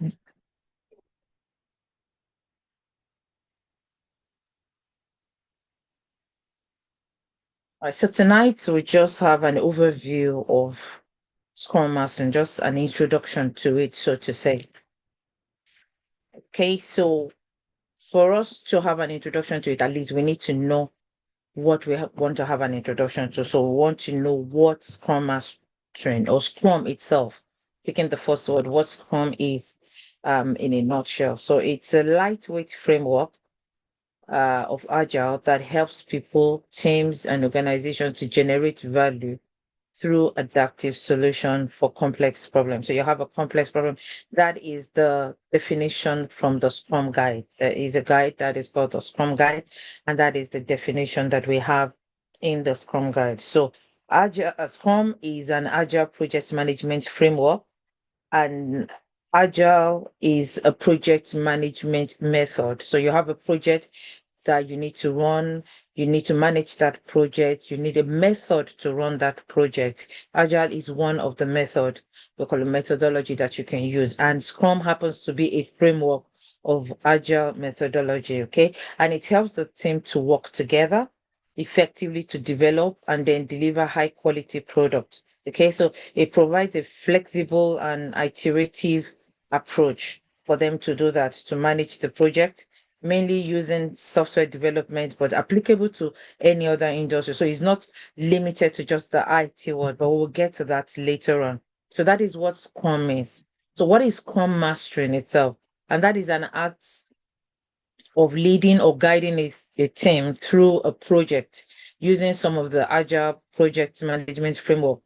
All right, so tonight we just have an overview of Scrum Master and just an introduction to it, so to say. Okay, so for us to have an introduction to it, at least we need to know what we want to have an introduction to. So we want to know what Scrum Mastering or Scrum itself, picking the first word, what Scrum is in a nutshell. So it's a lightweight framework of Agile that helps people, teams, and organizations to generate value through adaptive solution for complex problems. So you have a complex problem. That is the definition from the Scrum Guide. There is a guide that is called the Scrum Guide, and that is the definition that we have in the Scrum Guide. So Agile, Scrum is an Agile project management framework, and Agile is a project management method. So you have a project that you need to run, you need to manage that project, you need a method to run that project. Agile is one of the method, we call it methodology that you can use. And Scrum happens to be a framework of Agile methodology, okay? And it helps the team to work together effectively to develop and then deliver high quality product. Okay, so it provides a flexible and iterative approach for them to do that, to manage the project, mainly using software development, but applicable to any other industry. So it's not limited to just the IT world, but we'll get to that later on. So that is what Scrum is. So what is Scrum Mastering itself? And that is an act of leading or guiding a team through a project using some of the Agile project management framework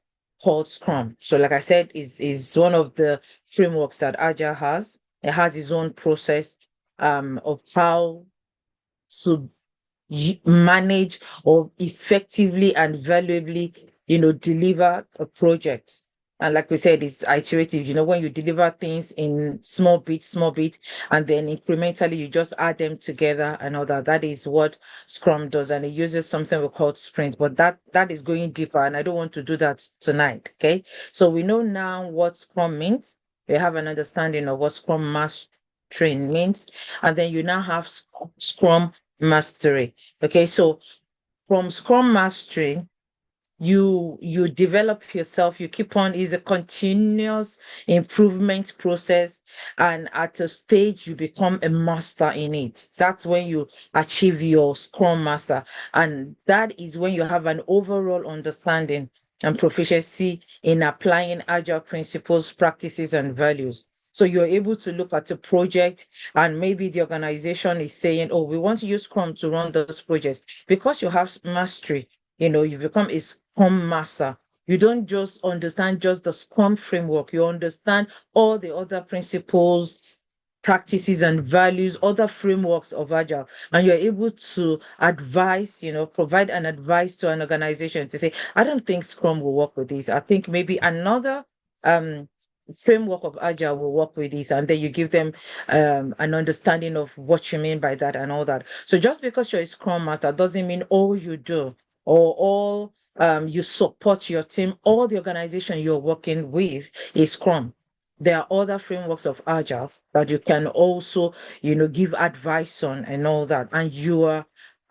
called Scrum. So like I said, is one of the frameworks that Agile has. It has its own process of how to manage or effectively and valuably, deliver a project. And like we said, it's iterative. When you deliver things in small bits, and then incrementally you just add them together and all that. That is what Scrum does. And it uses something we call sprint, but that is going deeper. And I don't want to do that tonight. Okay. So we know now what Scrum means. We have an understanding of what Scrum Mastering means. And then you now have Scrum Mastery. Okay. So from Scrum Mastery, you develop yourself, you keep on, is a continuous improvement process, and at a stage you become a master in it. That's when you achieve your Scrum Master, and that is when you have an overall understanding and proficiency in applying Agile principles, practices, and values. So you're able to look at a project, and maybe the organization is saying, oh, we want to use Scrum to run those projects. Because you have mastery, you become a Scrum Master. You don't just understand just the Scrum framework, you understand all the other principles, practices, and values, other frameworks of Agile. And you're able to advise, provide an advice to an organization to say, I don't think Scrum will work with this. I think maybe another framework of Agile will work with this. And then you give them an understanding of what you mean by that and all that. So just because you're a Scrum Master doesn't mean all you do or all you support your team or the organization you're working with is Scrum. There are other frameworks of Agile that you can also, give advice on and all that. And you are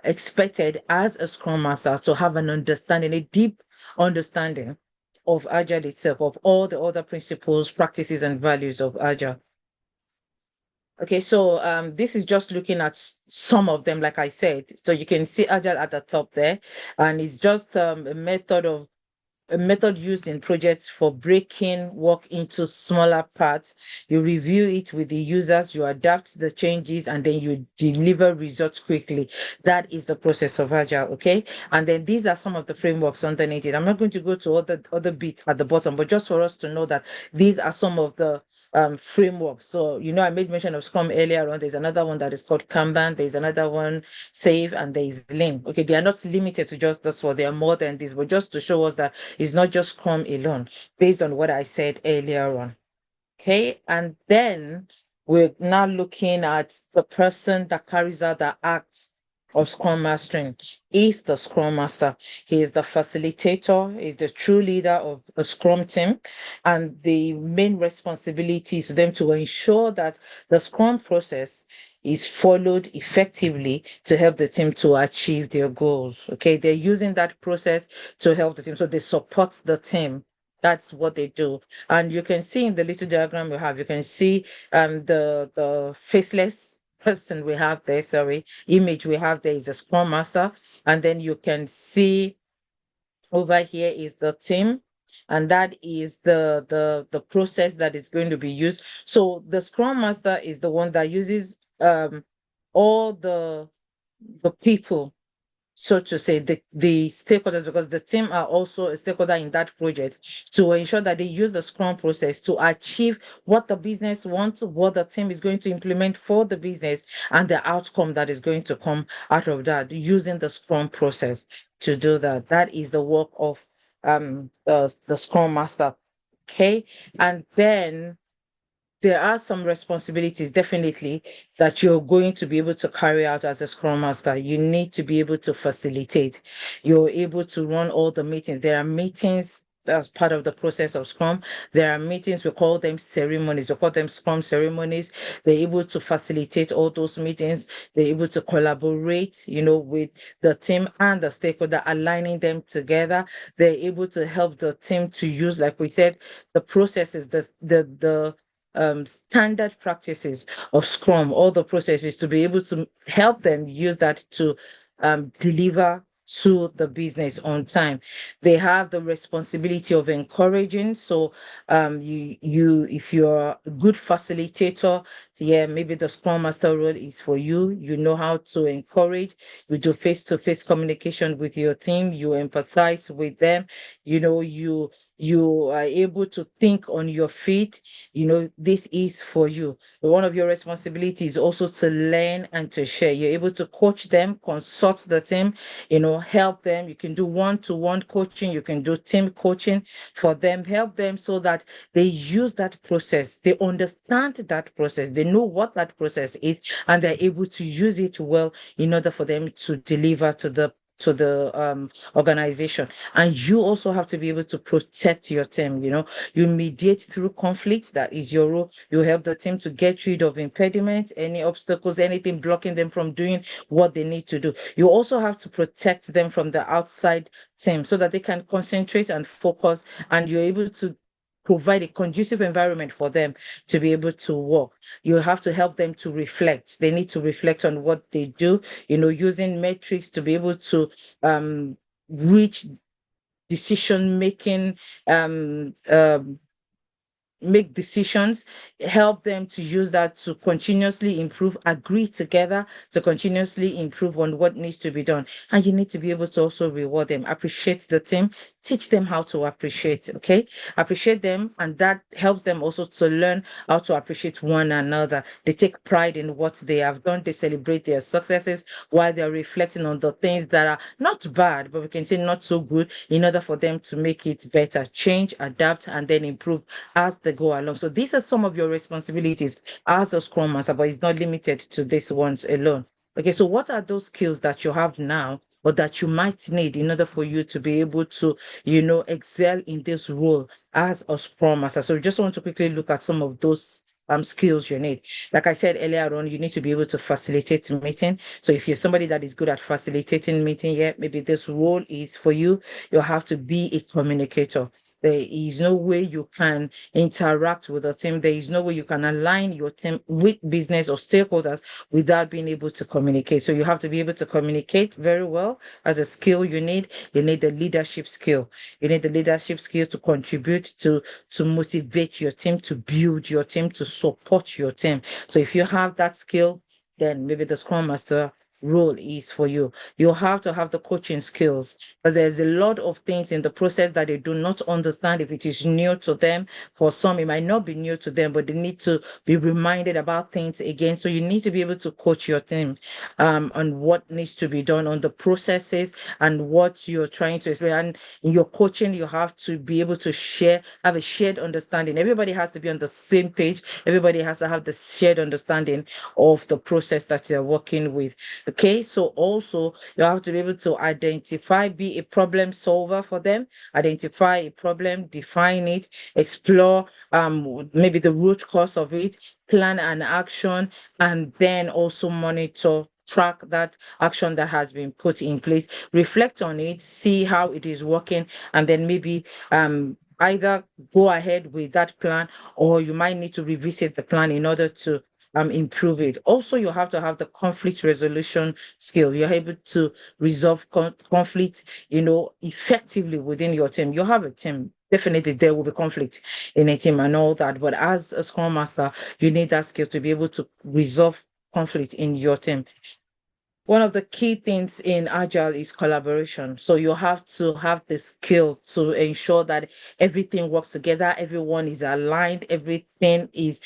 expected as a Scrum Master to have an understanding, a deep understanding of Agile itself, of all the other principles, practices, and values of Agile. Okay, so this is just looking at some of them, like I said. So you can see Agile at the top there, and it's just a method used in projects for breaking work into smaller parts. You review it with the users, you adapt the changes, and then you deliver results quickly. That is the process of Agile, okay? And then these are some of the frameworks underneath it. I'm not going to go to other bits at the bottom, but just for us to know that these are some of the frameworks. So, I made mention of Scrum earlier on. There's another one that is called Kanban. There's another one, Save, and there's Lean. Okay, they are not limited to just this one. They are more than this, but just to show us that it's not just Scrum alone, based on what I said earlier on. Okay, and then we're now looking at the person that carries out the act of Scrum Mastering is the Scrum Master. He is the facilitator, is the true leader of a Scrum team, and the main responsibility is for them to ensure that the Scrum process is followed effectively to help the team to achieve their goals. Okay, they're using that process to help the team, so they support the team. That's what they do. And you can see in the little diagram we have, you can see the faceless person we have there, image we have there is a Scrum Master. And then you can see over here is the team, and that is the process that is going to be used. So the Scrum Master is the one that uses all the people, so to say, the stakeholders, because the team are also a stakeholder in that project, to ensure that they use the Scrum process to achieve what the business wants, what the team is going to implement for the business, and the outcome that is going to come out of that, using the Scrum process to do that. That is the work of the Scrum Master. Okay. And then there are some responsibilities definitely that you're going to be able to carry out as a Scrum Master. You need to be able to facilitate. You're able to run all the meetings. There are meetings as part of the process of Scrum. There are meetings, we call them ceremonies. We call them Scrum ceremonies. They're able to facilitate all those meetings. They're able to collaborate, with the team and the stakeholder, aligning them together. They're able to help the team to use, like we said, the processes, the standard practices of Scrum, all the processes, to be able to help them use that to deliver to the business on time. They have the responsibility of encouraging. So if you're a good facilitator, maybe the Scrum Master role is for you. You know how to encourage. You do face-to-face communication with your team. You empathize with them. You are able to think on your feet. This is for you. One of your responsibilities is also to learn and to share. You're able to coach them, consult the team, help them. You can do one-to-one coaching. You can do team coaching for them, help them so that they use that process. They understand that process. They know what that process is, and they're able to use it well in order for them to deliver to the organization. And you also have to be able to protect your team. You mediate through conflicts. That is your role. You help the team to get rid of impediments, any obstacles, anything blocking them from doing what they need to do. You also have to protect them from the outside team so that they can concentrate and focus, and you're able to provide a conducive environment for them to be able to work. You have to help them to reflect. They need to reflect on what they do, using metrics to be able to reach decision making, make decisions, help them to use that to continuously improve, agree together to continuously improve on what needs to be done. And you need to be able to also reward them, appreciate the team, teach them how to appreciate, okay? Appreciate them, and that helps them also to learn how to appreciate one another. They take pride in what they have done. They celebrate their successes while they're reflecting on the things that are not bad, but we can say not so good, in order for them to make it better, change, adapt, and then improve as they go along. So these are some of your responsibilities as a Scrum Master, but it's not limited to these ones alone. Okay, so what are those skills that you have now, or that you might need in order for you to be able to, excel in this role as a Scrum Master? So we just want to quickly look at some of those skills you need. Like I said earlier on, you need to be able to facilitate meeting. So if you're somebody that is good at facilitating meeting, maybe this role is for you. You have to be a communicator. There is no way you can interact with the team. There is no way you can align your team with business or stakeholders without being able to communicate. So you have to be able to communicate very well as a skill you need. You need the leadership skill. You need the leadership skill to contribute, to motivate your team, to build your team, to support your team. So if you have that skill, then maybe the Scrum Master role is for you. You have to have the coaching skills, because there's a lot of things in the process that they do not understand if it is new to them. For some, it might not be new to them, but they need to be reminded about things again. So you need to be able to coach your team on what needs to be done, on the processes and what you're trying to explain. And in your coaching, you have to be able to have a shared understanding. Everybody has to be on the same page. Everybody has to have the shared understanding of the process that they're working with. Okay, so also you have to be able to identify, be a problem solver for them, identify a problem, define it, explore maybe the root cause of it, plan an action, and then also monitor, track that action that has been put in place, reflect on it, see how it is working, and then maybe either go ahead with that plan, or you might need to revisit the plan in order to improve it. Also, you have to have the conflict resolution skill. You're able to resolve conflict, effectively within your team. You have a team. Definitely, there will be conflict in a team and all that. But as a Scrum Master, you need that skill to be able to resolve conflict in your team. One of the key things in Agile is collaboration. So you have to have the skill to ensure that everything works together, everyone is aligned, everything is,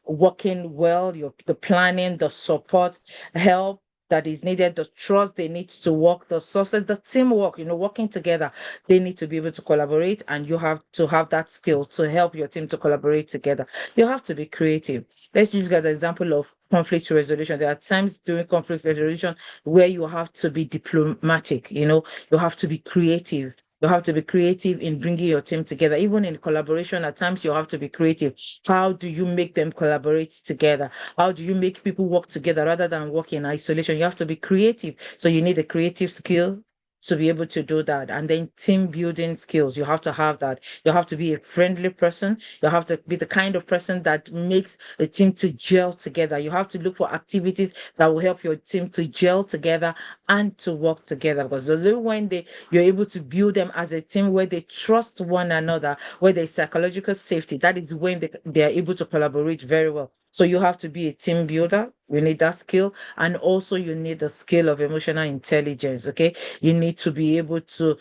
working well, the planning, the support, help that is needed, the trust they need to work, the success, the teamwork, working together. They need to be able to collaborate, and you have to have that skill to help your team to collaborate together. You have to be creative. Let's use as an example of conflict resolution. There are times during conflict resolution where you have to be diplomatic, you have to be creative. You have to be creative in bringing your team together. Even in collaboration, at times you have to be creative. How do you make them collaborate together? How do you make people work together rather than work in isolation? You have to be creative. So you need a creative skill to be able to do that. And then team building skills, you have to have that. You have to be a friendly person. You have to be the kind of person that makes the team to gel together. You have to look for activities that will help your team to gel together and to work together, because when you're able to build them as a team where they trust one another, where there's psychological safety, that is when they are able to collaborate very well. So you have to be a team builder. You need that skill. And also you need the skill of emotional intelligence. Okay. You need to be able to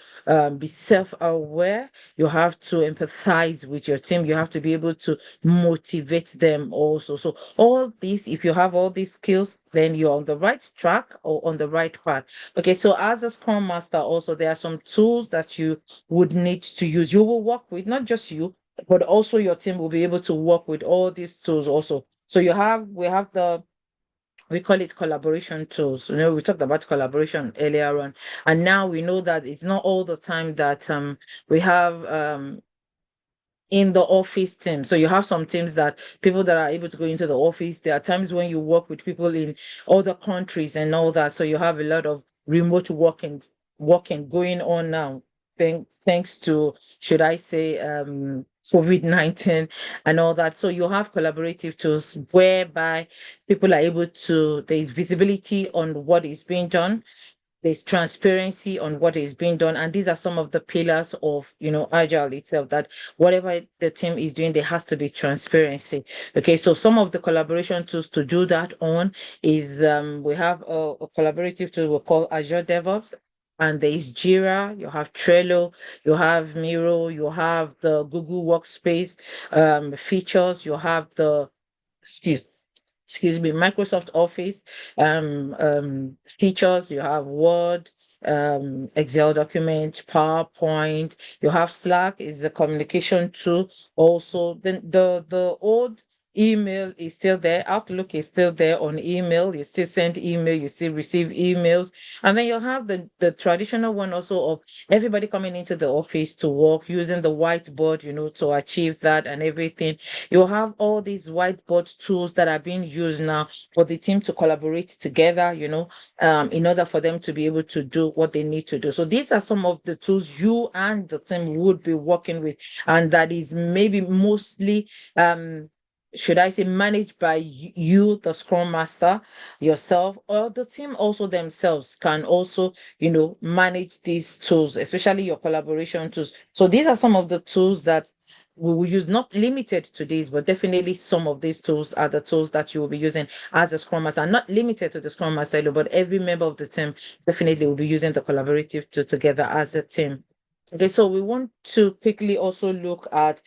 be self-aware. You have to empathize with your team. You have to be able to motivate them also. So all these, if you have all these skills, then you're on the right track or on the right path. Okay. So as a Scrum Master, also there are some tools that you would need to use. You will work with, not just you, but also your team will be able to work with all these tools also. So we call it collaboration tools. We talked about collaboration earlier on, and now we know that it's not all the time that we have in the office team. So you have some teams that people that are able to go into the office. There are times when you work with people in other countries and all that. So you have a lot of remote working going on now. Thanks to, should I say, COVID-19 and all that. So you have collaborative tools whereby people are able to, there is visibility on what is being done. There's transparency on what is being done. And these are some of the pillars of, Agile itself, that whatever the team is doing, there has to be transparency. Okay, so some of the collaboration tools to do that on is we have a collaborative tool we call Azure DevOps. And there is Jira, you have Trello, you have Miro, you have the Google Workspace features, you have the, excuse me, Microsoft Office features. You have Word, Excel document, PowerPoint. You have Slack is a communication tool. Also, then the old email is still there. Outlook is still there on email. You still send email, you still receive emails. And then you have the traditional one also of everybody coming into the office to work using the whiteboard, to achieve that and everything. You have all these whiteboard tools that are being used now for the team to collaborate together, in order for them to be able to do what they need to do. So these are some of the tools you and the team would be working with, and that is maybe mostly should I say, managed by you, the Scrum Master, yourself, or the team also themselves can also, manage these tools, especially your collaboration tools. So these are some of the tools that we will use, not limited to these, but definitely some of these tools are the tools that you will be using as a Scrum Master, not limited to the Scrum Master, but every member of the team definitely will be using the collaborative tool together as a team. Okay, so we want to quickly also look at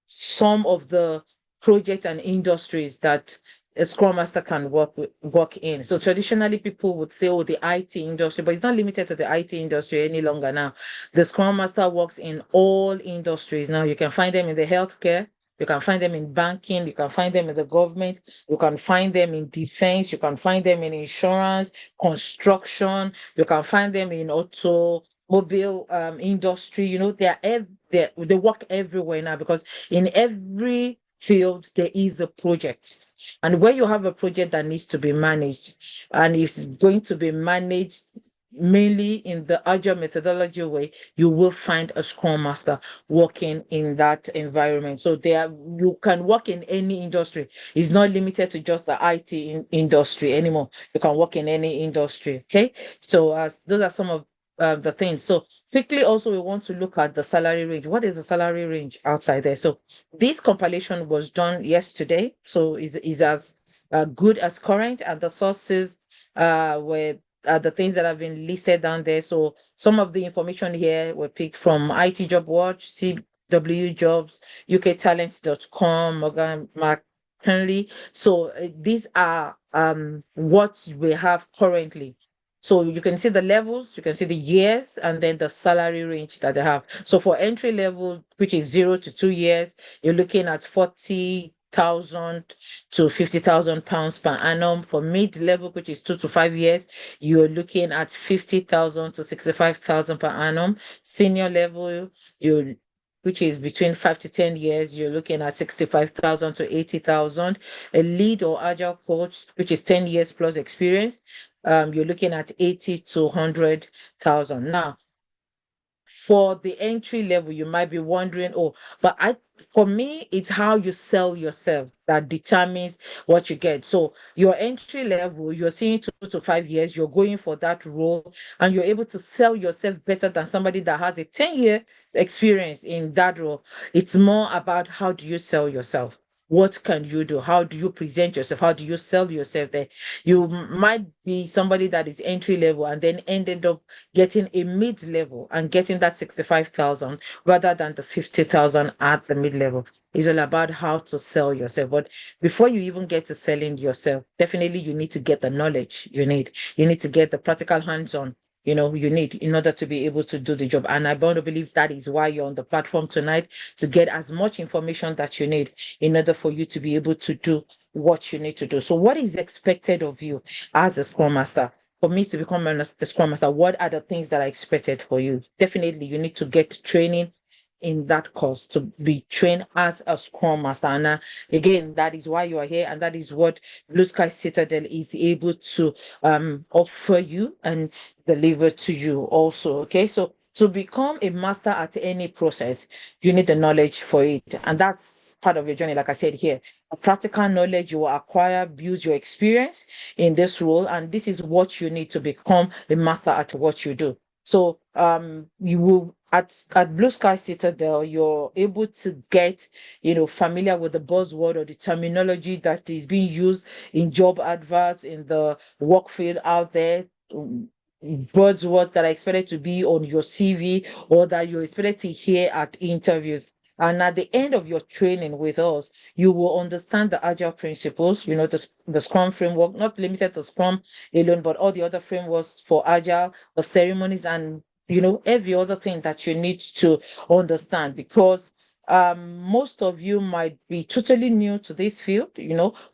some of the projects and industries that a Scrum Master can work in. So traditionally, people would say, "Oh, the IT industry," but it's not limited to the IT industry any longer now. The Scrum Master works in all industries now. You can find them in the healthcare. You can find them in banking. You can find them in the government. You can find them in defense. You can find them in insurance, construction. You can find them in automobile industry. They work everywhere now, because in every field there is a project. And when you have a project that needs to be managed, and it's going to be managed mainly in the agile methodology way, you will find a Scrum Master working in that environment. So you can work in any industry. It's not limited to just the IT industry anymore. You can work in any industry. Okay. So those are some of the things. So quickly, also, we want to look at the salary range. What is the salary range outside there? So this compilation was done yesterday. So is as good as current, and the sources were the things that have been listed down there. So some of the information here were picked from IT Job Watch, CW Jobs, UKTalent.com, Morgan McKinley. So these are what we have currently. So you can see the levels, you can see the years, and then the salary range that they have. So for entry level, which is 0 to 2 years, you're looking at 40,000 to 50,000 pounds per annum. For mid-level, which is 2 to 5 years, you're looking at 50,000 to 65,000 per annum. Senior level, which is between 5 to 10 years, you're looking at 65,000 to 80,000. A lead or agile coach, which is 10 years plus experience, you're looking at 80 to 100,000. Now, for the entry level, you might be wondering, for me, it's how you sell yourself that determines what you get. So your entry level, you're seeing 2 to 5 years, you're going for that role, and you're able to sell yourself better than somebody that has a 10-year experience in that role. It's more about how do you sell yourself? What can you do? How do you present yourself? How do you sell yourself there? You might be somebody that is entry level and then ended up getting a mid-level and getting that 65,000 rather than the 50,000 at the mid-level. It's all about how to sell yourself. But before you even get to selling yourself, definitely you need to get the knowledge you need. You need to get the practical hands-on you need in order to be able to do the job. And I want to believe that is why you're on the platform tonight, to get as much information that you need in order for you to be able to do what you need to do. So what is expected of you as a Scrum Master? For me to become a Scrum Master, what are the things that are expected for you? Definitely, you need to get training in that course to be trained as a Scrum Master. And again, that is why you are here, and that is what BlueSky Citadel is able to offer you and deliver to you also. Okay, so to become a master at any process, you need the knowledge for it, and that's part of your journey. Like I said here, a practical knowledge you will acquire builds your experience in this role, and this is what you need to become a master at what you do. So you will at BlueSky Citadel, you're able to get familiar with the buzzword or the terminology that is being used in job adverts, in the work field out there, buzzwords that are expected to be on your CV or that you're expected to hear at interviews. And at the end of your training with us, you will understand the agile principles, the Scrum framework, not limited to Scrum alone, but all the other frameworks for agile, the ceremonies, and every other thing that you need to understand, because most of you might be totally new to this field.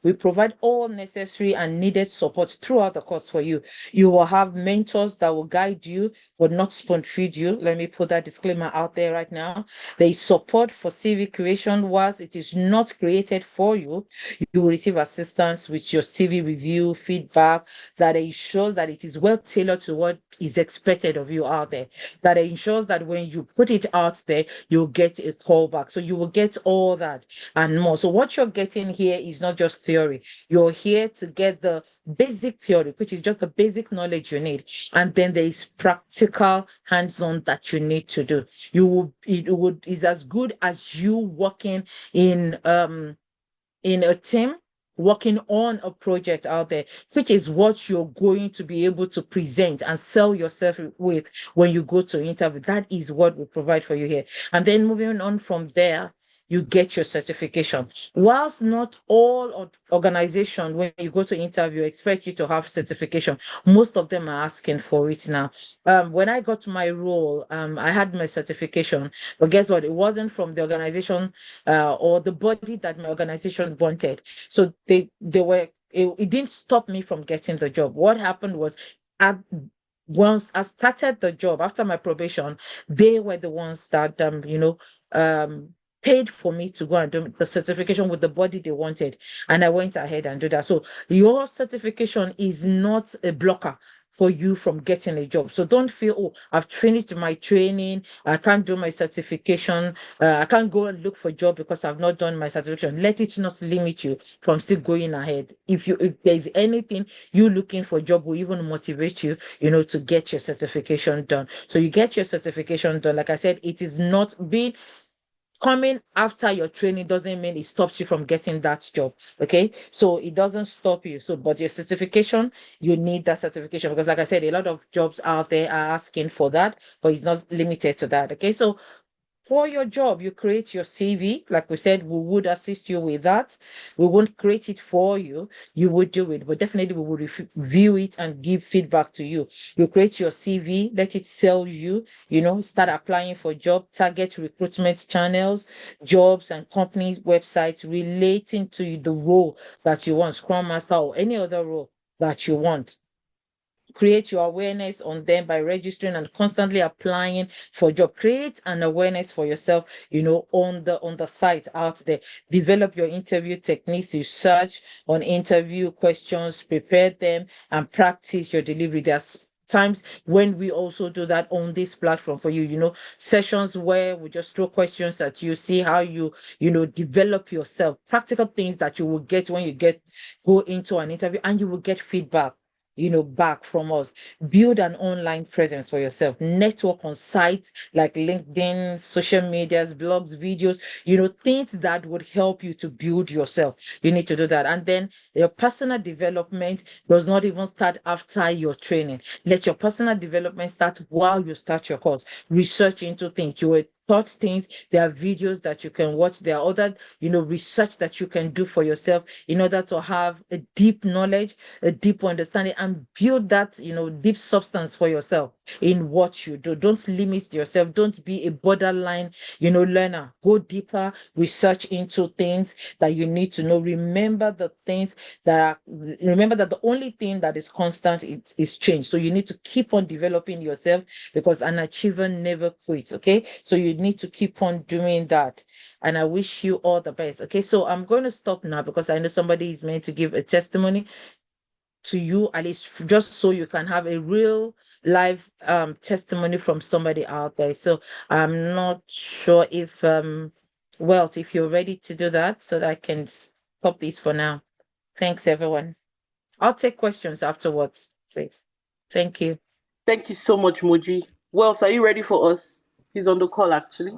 We provide all necessary and needed support throughout the course for you. You will have mentors that will guide you, but not spoon feed you. Let me put that disclaimer out there right now. There is support for CV creation. Whilst it is not created for you, you will receive assistance with your CV review, feedback that ensures that it is well tailored to what is expected of you out there. That ensures that when you put it out there, you'll get a callback. So you will get all that and more. So what you're getting here is not just theory. You're here to get the basic theory, which is just the basic knowledge you need. And then there is practical hands-on that you need to do. Is as good as you working in a team, working on a project out there, which is what you're going to be able to present and sell yourself with when you go to interview. That is what we provide for you here. And then moving on from there, you get your certification. Whilst not all organizations, when you go to interview, expect you to have certification, most of them are asking for it now. When I got my role, I had my certification, but guess what? It wasn't from the organization or the body that my organization wanted. So they were it didn't stop me from getting the job. What happened was, I, once I started the job after my probation, they were the ones that paid for me to go and do the certification with the body they wanted, and I went ahead and do that. So your certification is not a blocker for you from getting a job. So don't feel, oh, I've finished my training, I can't do my certification, I can't go and look for a job because I've not done my certification. Let it not limit you from still going ahead. If there's anything you looking for a job will even motivate you, to get your certification done. So you get your certification done. Like I said, it is not being coming after your training doesn't mean it stops you from getting that job. Okay. So it doesn't stop you. So, but your certification, you need that certification because, like I said, a lot of jobs out there are asking for that, but it's not limited to that. Okay. So, for your job, you create your CV. Like we said, we would assist you with that. We won't create it for you. You would do it, but definitely we will review it and give feedback to you. You create your CV, let it sell you, start applying for job, target recruitment channels, jobs and company websites relating to the role that you want, Scrum Master or any other role that you want. Create your awareness on them by registering and constantly applying for job. Create an awareness for yourself, on the site out there. Develop your interview techniques. You search on interview questions, prepare them, and practice your delivery. There's times when we also do that on this platform for you, sessions where we just throw questions at you, see how you develop yourself, practical things that you will get when you go into an interview, and you will get feedback back from us. Build an online presence for yourself. Network on sites like LinkedIn, social medias, blogs, videos, things that would help you to build yourself. You need to do that. And then your personal development does not even start after your training. Let your personal development start while you start your course. Research into things. You were taught things. There are videos that you can watch. There are other, research that you can do for yourself in order to have a deep knowledge, a deep understanding, and build that, deep substance for yourself in what you do. Don't limit yourself. Don't be a borderline, learner. Go deeper, research into things that you need to know. Remember that the only thing that is constant is change. So you need to keep on developing yourself because an achiever never quits. Okay. So you need to keep on doing that. And I wish you all the best. Okay. So I'm going to stop now because I know somebody is meant to give a testimony to you, at least just so you can have a real live testimony from somebody out there. So I'm not sure if if you're ready to do that so that I can stop this for now. Thanks everyone. I'll take questions afterwards, please. Thank you. Thank you so much, Moji. Wealth, are you ready for us? He's on the call actually.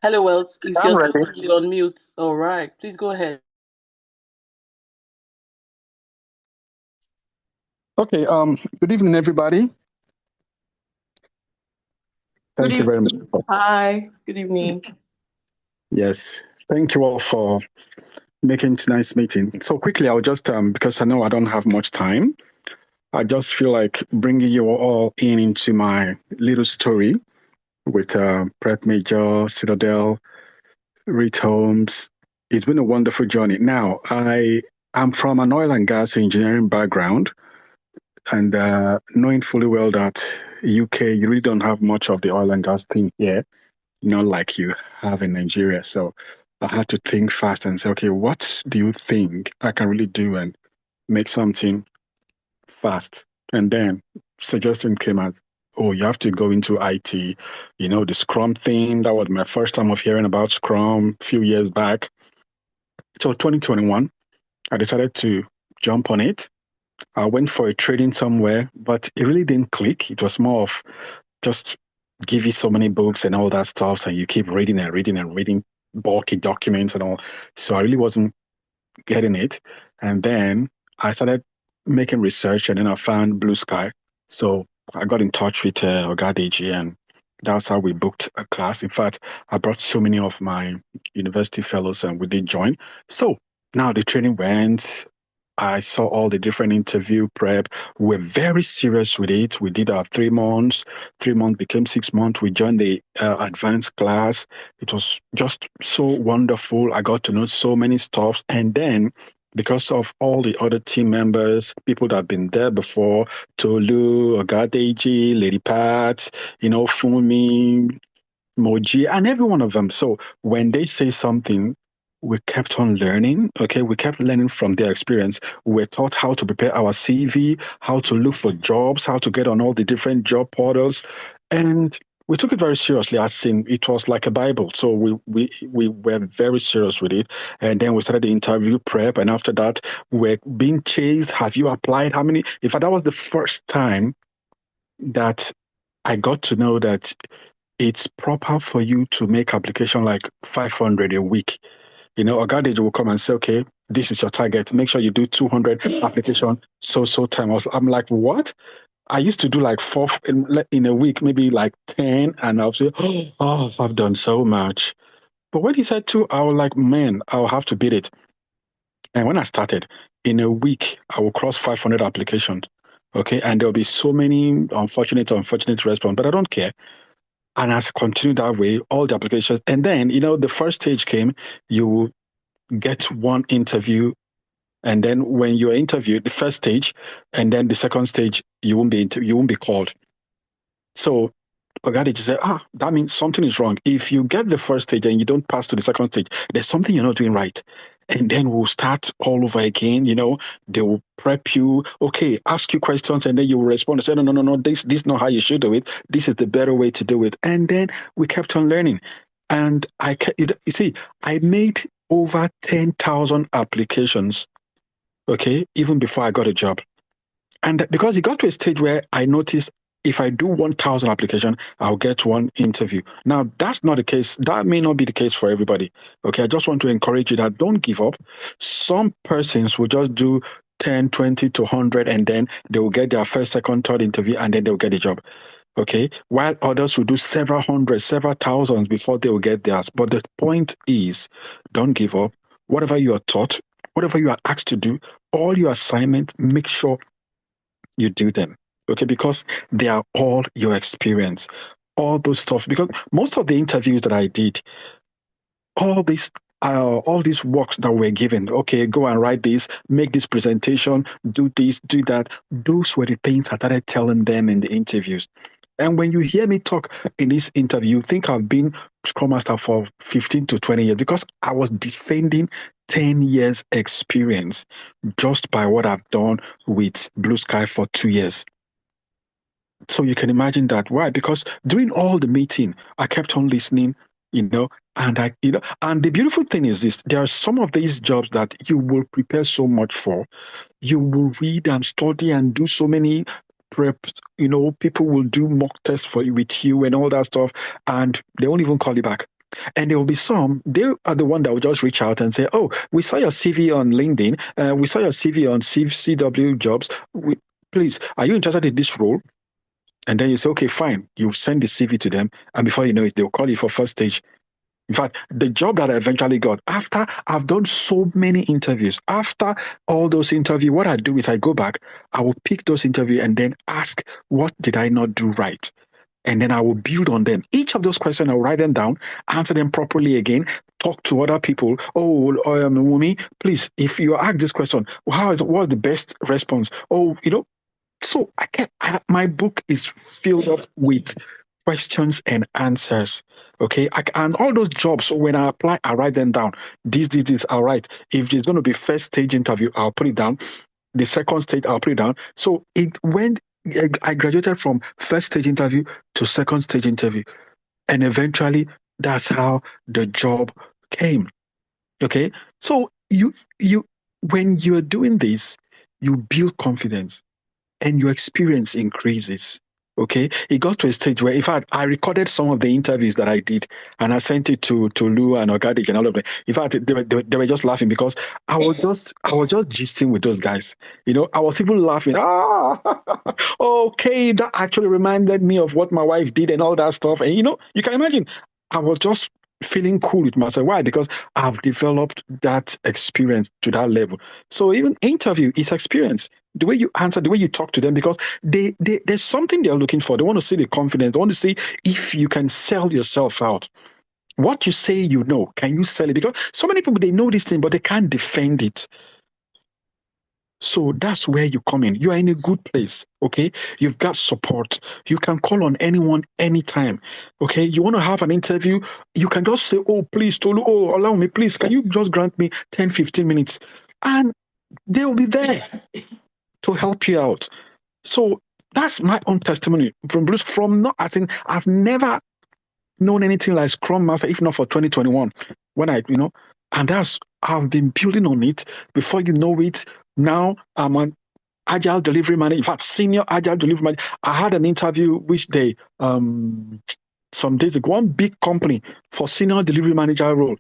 Hello, Wealth. If I'm ready. you're on mute. All right, please go ahead. Okay, good evening, everybody. Thank you very much. Hi, good evening. Yes, thank you all for making tonight's meeting. So quickly, I'll just, because I know I don't have much time, I just feel like bringing you all into my little story with Prep Major, Citadel, Reed Holmes. It's been a wonderful journey. Now, I'm from an oil and gas engineering background, and knowing fully well that UK, you really don't have much of the oil and gas thing here, not like you have in Nigeria. So I had to think fast and say, okay, what do you think I can really do and make something fast? And then suggestion came as, oh, you have to go into IT, the Scrum thing. That was my first time of hearing about Scrum a few years back. So 2021, I decided to jump on it. I went for a training somewhere, but it really didn't click. It was more of just give you so many books and all that stuff, and you keep reading and reading and reading bulky documents and all. So I really wasn't getting it. And then I started making research, and then I found BlueSky. So I got in touch with 𝐂𝐎𝐍𝐍𝐄𝐂𝐓, and That's how we booked a class. In fact, I brought so many of my university fellows and we did join. So now the training went. I saw all the different interview prep. We're very serious with it. We did our 3 months. 3 months became 6 months. We joined the advanced class. It was just so wonderful. I got to know so many stuffs. And then because of all the other team members, people that have been there before, Tolu, Ogadeji, Lady Pat, Fumi, Moji, and every one of them. So when they say something, we kept on learning. Okay, we kept learning from their experience. We're taught how to prepare our CV, how to look for jobs, how to get on all the different job portals, and we took it very seriously. As in, it was like a Bible. So we were very serious with it, and then we started the interview prep. And after that, we're being chased. Have you applied? How many? In fact, that was the first time that I got to know that it's proper for you to make application like 500 a week. Ogadej will come and say, okay, this is your target. Make sure you do 200 application so time. I'm like, what? I used to do like 4 in a week, maybe like 10, and I'll say, oh, I've done so much. But when he said 2, I was like, man, I'll have to beat it. And when I started, in a week, I will cross 500 applications. Okay, and there'll be so many unfortunate response, but I don't care. And as continued that way, all the applications. And then, the first stage came, you get one interview. And then when you're interviewed, the first stage, and then the second stage, you won't be called. So Pagadi just said, that means something is wrong. If you get the first stage and you don't pass to the second stage, there's something you're not doing right. And then we'll start all over again. They will prep you, okay, ask you questions, and then you will respond and say, no, this is not how you should do it. This is the better way to do it. And then we kept on learning. And you see, I made over 10,000 applications, okay, even before I got a job. And because it got to a stage where I noticed if I do 1,000 application, I'll get one interview. Now, that's not the case. That may not be the case for everybody. Okay, I just want to encourage you that don't give up. Some persons will just do 10, 20 to 100, and then they will get their first, second, third interview, and then they'll get a job. Okay, while others will do several hundred, several thousands before they will get theirs. But the point is, don't give up. Whatever you are taught, whatever you are asked to do, all your assignments, make sure you do them. Okay, because they are all your experience, all those stuff. Because most of the interviews that I did, all these works that were given, okay, go and write this, make this presentation, do this, do that. Those were the things I started telling them in the interviews. And when you hear me talk in this interview, you think I've been Scrum Master for 15 to 20 years because I was defending 10 years experience just by what I've done with BlueSky for 2 years. So you can imagine that. Why? Because during all the meeting, I kept on listening, and and the beautiful thing is this: there are some of these jobs that you will prepare so much for. You will read and study and do so many preps. People will do mock tests with you and all that stuff, and they won't even call you back. And there will be some, they are the one that will just reach out and say, oh, we saw your CV on LinkedIn. We saw your CV on CW jobs. Please, are you interested in this role? And then you say, okay, fine. You send the CV to them. And before you know it, they'll call you for first stage. In fact, the job that I eventually got, after I've done so many interviews, after all those interviews, what I do is I go back, I will pick those interviews and then ask, what did I not do right? And then I will build on them. Each of those questions, I'll write them down, answer them properly again, talk to other people. Oh, Wumi, please, if you ask this question, what's the best response? Oh, so my book is filled up with questions and answers. Okay. And all those jobs, so when I apply, I write them down. This, I'll write. If there's going to be first stage interview, I'll put it down. The second stage, I'll put it down. So I graduated from first stage interview to second stage interview. And eventually that's how the job came. Okay. So when you're doing this, you build confidence and your experience increases. Okay, it got to a stage where, in fact, I recorded some of the interviews that I did, and I sent it to Lou and Organic and all of them. In fact, they were just laughing because I was just gisting with those guys. You know, I was even laughing. Okay, that actually reminded me of what my wife did and all that stuff. And you know, you can imagine, I was just feeling cool with myself. Why? Because I've developed that experience to that level. So even interview is experience. The way you answer, the way you talk to them, because there's something they're looking for. They want to see the confidence. They want to see if you can sell yourself out. What you say, you know, can you sell it? Because so many people, they know this thing, but they can't defend it. So that's where you come in. You are in a good place, okay? You've got support. You can call on anyone anytime, okay? You want to have an interview, you can just say, oh, please, Tolu, oh, allow me, please, can you just grant me 10, 15 minutes? And they'll be there to help you out. So that's my own testimony from Bruce. From not, I think I've never known anything like Scrum Master, if not for 2021, when and I've been building on it. Before you know it, now I'm an agile delivery manager. In fact, senior agile delivery manager. I had an interview which day, some days ago, one big company for senior delivery manager role.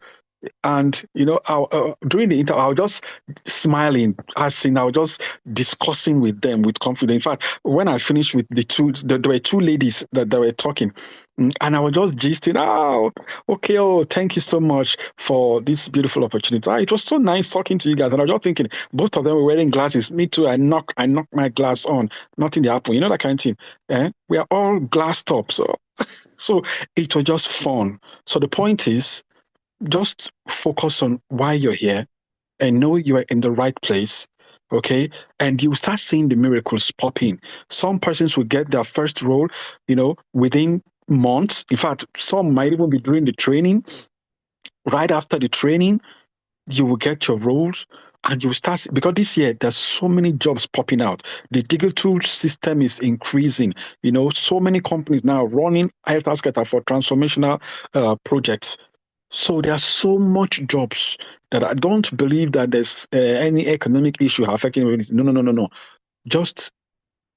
And during the interview, I was just smiling, I was just discussing with them with confidence. In fact, when I finished with there were two ladies that were talking, and I was just gisting. Oh, okay. Oh, thank you so much for this beautiful opportunity. It was so nice talking to you guys. And I was just thinking, both of them were wearing glasses. Me too. I knock my glass on. Nothing happened. You know that kind of thing. We are all glass top. So it was just fun. So the point is, just focus on why you're here and know you are in the right place, okay? And you start seeing the miracles pop in. Some persons will get their first role, within months. In fact, some might even be doing the training. Right after the training, you will get your roles and you will start, because this year there's so many jobs popping out. The digital system is increasing. So many companies now running IELTS for transformational projects. So there are so much jobs that I don't believe that there's any economic issue affecting it. No. Just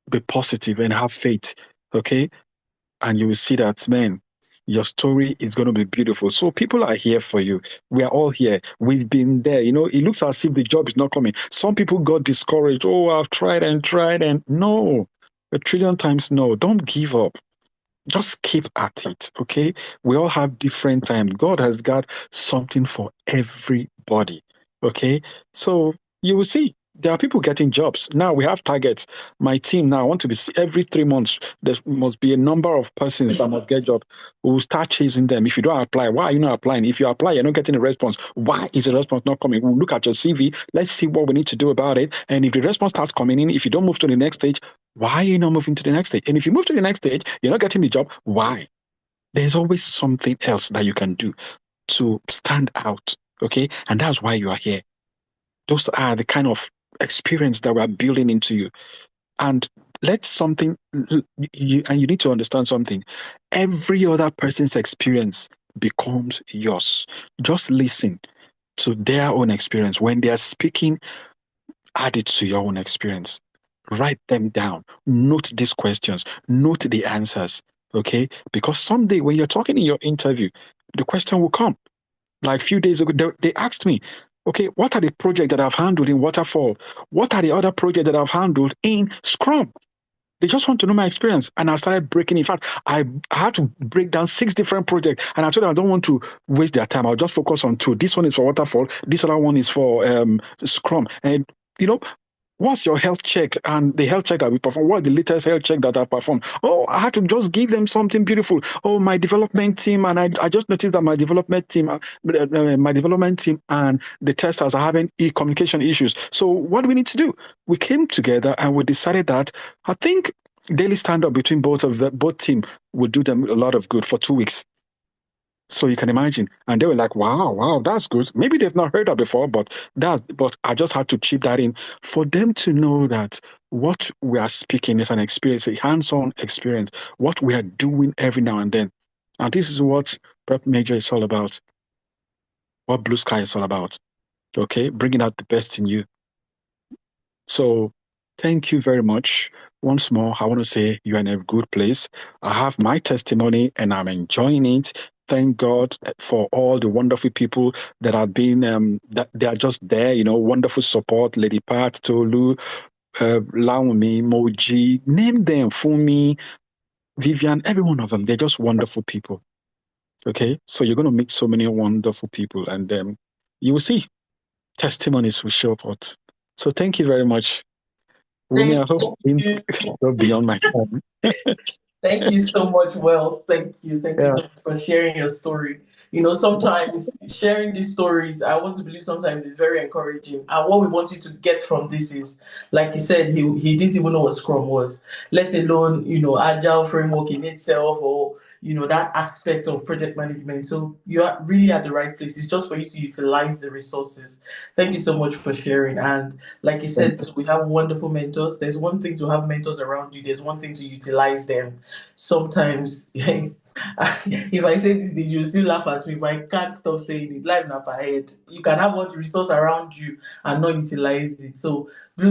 be positive and have faith, okay? And you will see that, man, your story is going to be beautiful. So people are here for you. We are all here. We've been there. It looks as if the job is not coming. Some people got discouraged. Oh, I've tried and no. A trillion times no. Don't give up. Just keep at it, okay? We all have different times. God has got something for everybody, okay? So you will see. There are people getting jobs. Now we have targets. My team now, I want to be every 3 months, there must be a number of persons that must get jobs. We will start chasing them. If you don't apply, why are you not applying? If you apply, you're not getting a response. Why is the response not coming? We'll look at your CV. Let's see what we need to do about it. And if the response starts coming in, if you don't move to the next stage, why are you not moving to the next stage? And if you move to the next stage, you're not getting the job. Why? There's always something else that you can do to stand out, okay? And that's why you are here. Those are the kind of experience that we're building into you. And you need to understand something. Every other person's experience becomes yours. Just listen to their own experience. When they are speaking, add it to your own experience. Write them down. Note these questions. Note the answers. Okay? Because someday when you're talking in your interview, the question will come. Like a few days ago, they asked me, okay, what are the projects that I've handled in Waterfall? What are the other projects that I've handled in Scrum? They just want to know my experience. And I started breaking. In fact, I had to break down 6 different projects. And I told them I don't want to waste their time. I'll just focus on 2. This one is for Waterfall. This other one is for Scrum. And, what's your health check? And the health check that we perform, what's the latest health check that I've performed? Oh, I had to just give them something beautiful. Oh, my development team. And I just noticed that my development team and the testers are having communication issues. So what do we need to do? We came together and we decided that I think daily stand-up between both team would do them a lot of good for 2 weeks. So you can imagine. And they were like, wow, that's good. Maybe they've not heard that before, but I just had to chip that in for them to know that what we are speaking is an experience, a hands-on experience, what we are doing every now and then. And this is what Prep Major is all about, what Blue Sky is all about. Okay, bringing out the best in you. So thank you very much. once more, I want to say you're in a good place. I have my testimony and I'm enjoying it. Thank God for all the wonderful people that have been, that they are just there, wonderful support. Lady Pat, Tolu, Laomi, Moji, name them, Fumi, Vivian, every one of them. They're just wonderful people. Okay. So you're going to meet so many wonderful people and you will see testimonies will show up. So thank you very much. Wumi, I hope I didn't go beyond my time. Thank you so much, Wealth. Thank you. Thank you Yeah. so much for sharing your story. Sometimes sharing these stories, I want to believe sometimes it's very encouraging. And what we want you to get from this is, like you said, he didn't even know what Scrum was, let alone, agile framework in itself or, that aspect of project management. So you are really at the right place. It's just for you to utilize the resources. Thank you so much for sharing. And like you said, we have wonderful mentors. There's one thing to have mentors around you. There's one thing to utilize them. Sometimes if I say this thing, you still laugh at me, but I can't stop saying it. Life not ahead. You can have all the resource around you and not utilize it. So Blue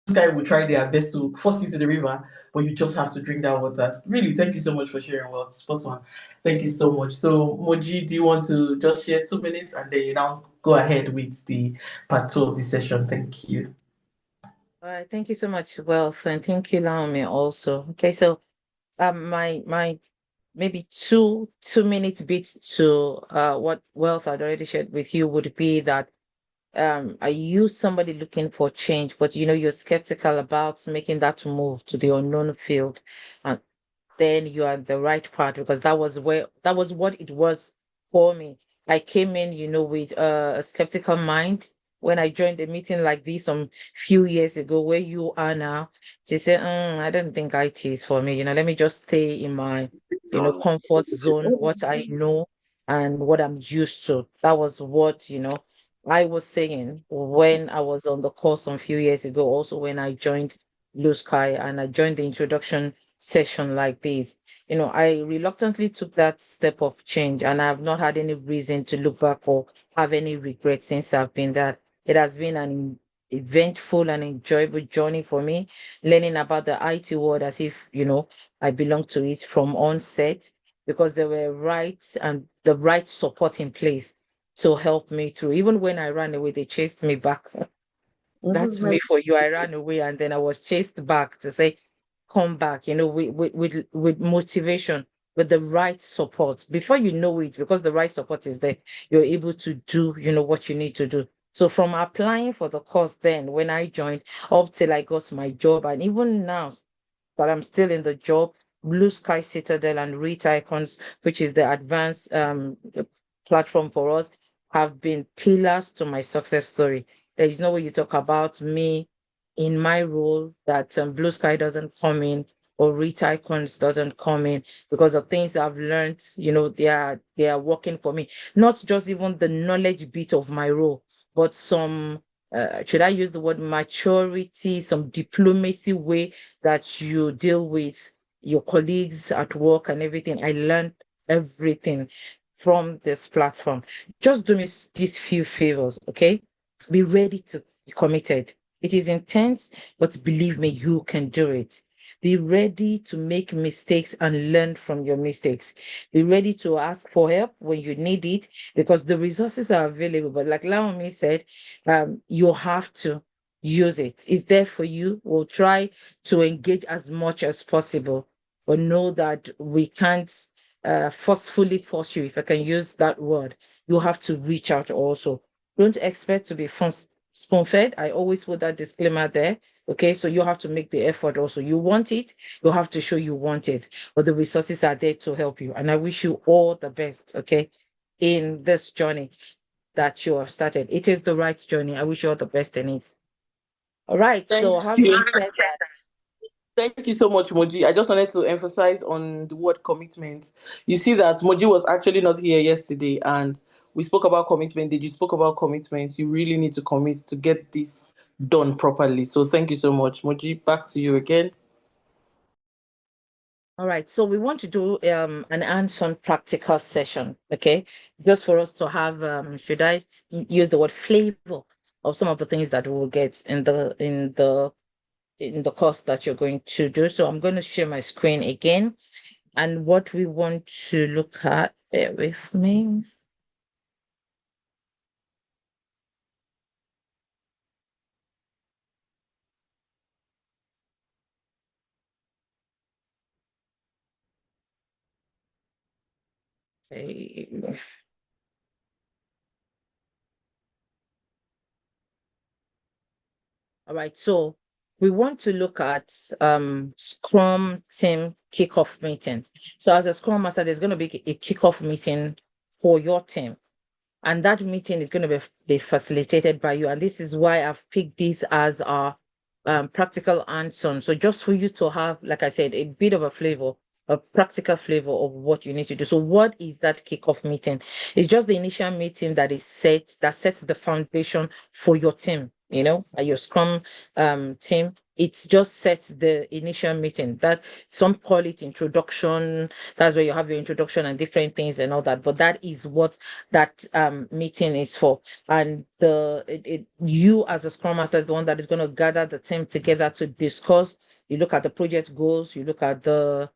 Sky will try their best to force you to the river, but you just have to drink that water. Really, thank you so much for sharing. Well, spot on. Thank you so much. So Moji, do you want to just share 2 minutes and then you now go ahead with the part 2 of the session? Thank you. All right, thank you so much, Wealth, and thank you, Naomi, also. Okay, so my maybe 2 minutes bit to what Wealth had already shared with you would be that are you somebody looking for change, but you're skeptical about making that move to the unknown field, and then you are the right part, because that was what it was for me. I came in, with a skeptical mind when I joined a meeting like this some few years ago, where you are now, to say, I don't think IT is for me. Let me just stay in my, comfort zone, what I know and what I'm used to. That was what, I was saying when I was on the course some few years ago, also when I joined Blue Sky and I joined the introduction session like this. I reluctantly took that step of change, and I have not had any reason to look back or have any regret since I've been there. It has been an eventful and enjoyable journey for me, learning about the IT world as if, I belong to it from onset, because there were the right support in place to help me through. Even when I ran away, they chased me back. That's me for you. I ran away and then I was chased back to say, come back, with motivation, with the right support. Before you know it, because the right support is there, you're able to do, what you need to do. So from applying for the course then when I joined up till I got my job, and even now that I'm still in the job, Blue Sky Citadel and Reach Icons, which is the advanced platform for us, have been pillars to my success story. There is no way you talk about me in my role that Blue Sky doesn't come in, or Reach Icons doesn't come in, because of things I've learned. They are working for me. Not just even the knowledge bit of my role, but some should I use the word maturity, some diplomacy way that you deal with your colleagues at work and everything. I learned everything from this platform. Just do me these few favors, okay? Be ready to be committed. It is intense, but believe me, you can do it. Be ready to make mistakes and learn from your mistakes. Be ready to ask for help when you need it, because the resources are available. But like Laomi said, you have to use it. It's there for you. We'll try to engage as much as possible, but know that we can't forcefully force you, if I can use that word. You have to reach out also. Don't expect to be spoon fed. I always put that disclaimer there. Okay, so you have to make the effort also. You want it, you have to show you want it, but the resources are there to help you. And I wish you all the best, okay, in this journey that you have started. It is the right journey. I wish you all the best in it. All right, so Thank having you. said that, Thank you so much, Moji. I just wanted to emphasize on the word commitment. You see that Moji was actually not here yesterday, and we spoke about commitment. Did you spoke about commitment? You really need to commit to get this done properly. So thank you so much, Moji. Back to you again. all right, so we want to do an hands-on practical session, okay? Just for us to have, should I use the word flavor of some of the things that we'll get in the in the course that you're going to do. So I'm going to share my screen again. And what we want to look at, bear with me. Okay. All right, so we want to look at Scrum team kickoff meeting. So as a Scrum Master, there's going to be a kickoff meeting for your team. And that meeting is going to be facilitated by you. And this is why I've picked this as our practical hands-on. So just for you to have, like I said, a bit of a flavor, a practical flavor of what you need to do. So what is that kickoff meeting? It's just the initial meeting that sets the foundation for your team, your Scrum team. It just sets the initial meeting. That some call it introduction. That's where you have your introduction and different things and all that. But that is what that meeting is for. And you as a Scrum Master is the one that is going to gather the team together to discuss. You look at the project goals. You look at the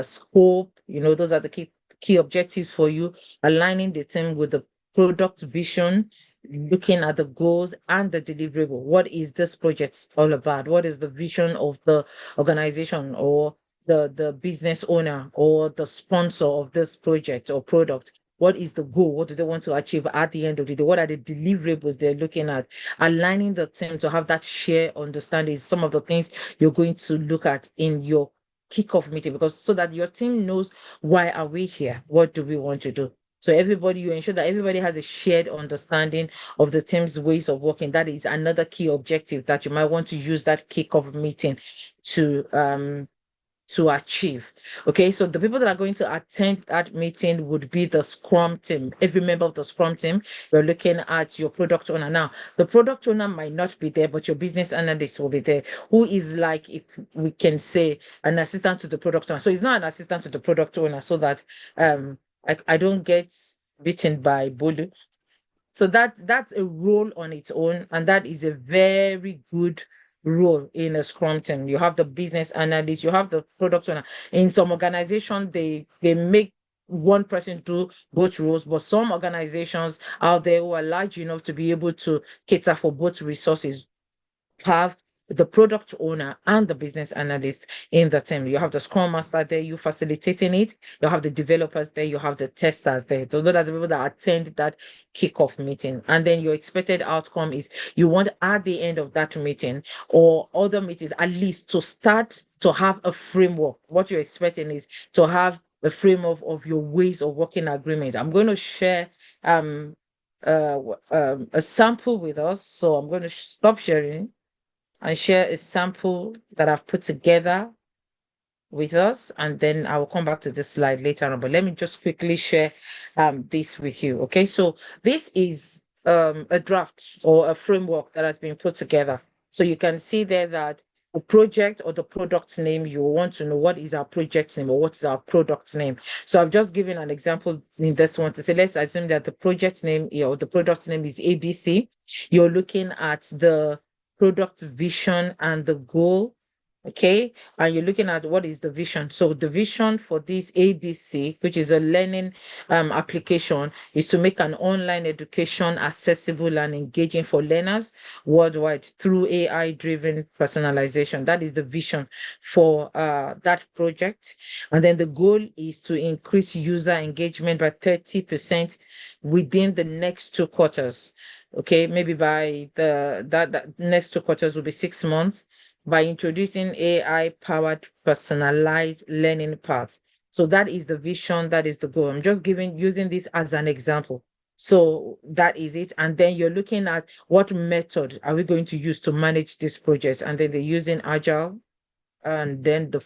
scope. Those are the key objectives for you. Aligning the team with the product vision, looking at the goals and the deliverable. What is this project all about? What is the vision of the organization or the business owner or the sponsor of this project or product? What is the goal? What do they want to achieve at the end of the day? What are the deliverables they're looking at? Aligning the team to have that shared understanding is some of the things you're going to look at in your kickoff meeting, because so that your team knows, why are we here? What do we want to do? So you ensure that everybody has a shared understanding of the team's ways of working. That is another key objective that you might want to use that kickoff meeting to achieve. Okay, so the people that are going to attend that meeting would be the Scrum team. Every member of the Scrum team, you're looking at your product owner. Now, the product owner might not be there, but your business analyst will be there, who is like, if we can say, an assistant to the product owner. So it's not an assistant to the product owner, so that I don't get beaten by Bolu. So that's a role on its own, and that is a very good role in a Scrum team. You have the business analyst, you have the product owner. In some organizations, they make one person do both roles, but some organizations out there who are large enough to be able to cater for both resources have the product owner and the business analyst in the team. You have the Scrum Master there, you facilitating it. You have the developers there, you have the testers there. So those are the people that attend that kickoff meeting. And then your expected outcome is you want at the end of that meeting or other meetings, at least to start to have a framework. What you're expecting is to have a framework of your ways of working agreement. I'm going to share a sample with us. So I'm going to stop sharing and share a sample that I've put together with us, and then I will come back to this slide later on. But let me just quickly share this with you. Okay, so this is a draft or a framework that has been put together. So you can see there that the project or the product name, you want to know what is our project name or what is our product name. So I've just given an example in this one to say, let's assume that the project name or the product name is ABC. You're looking at the product vision and the goal. Okay, and you're looking at what is the vision. So the vision for this ABC, which is a learning application, is to make an online education accessible and engaging for learners worldwide through AI-driven personalization. That is the vision for that project. And then the goal is to increase user engagement by 30% within the next 2 quarters. Okay, maybe by that next 2 quarters will be 6 months, by introducing AI-powered personalized learning path. So that is the vision, that is the goal. I'm just using this as an example. So that is it. And then you're looking at what method are we going to use to manage this project? And then they're using Agile. And then the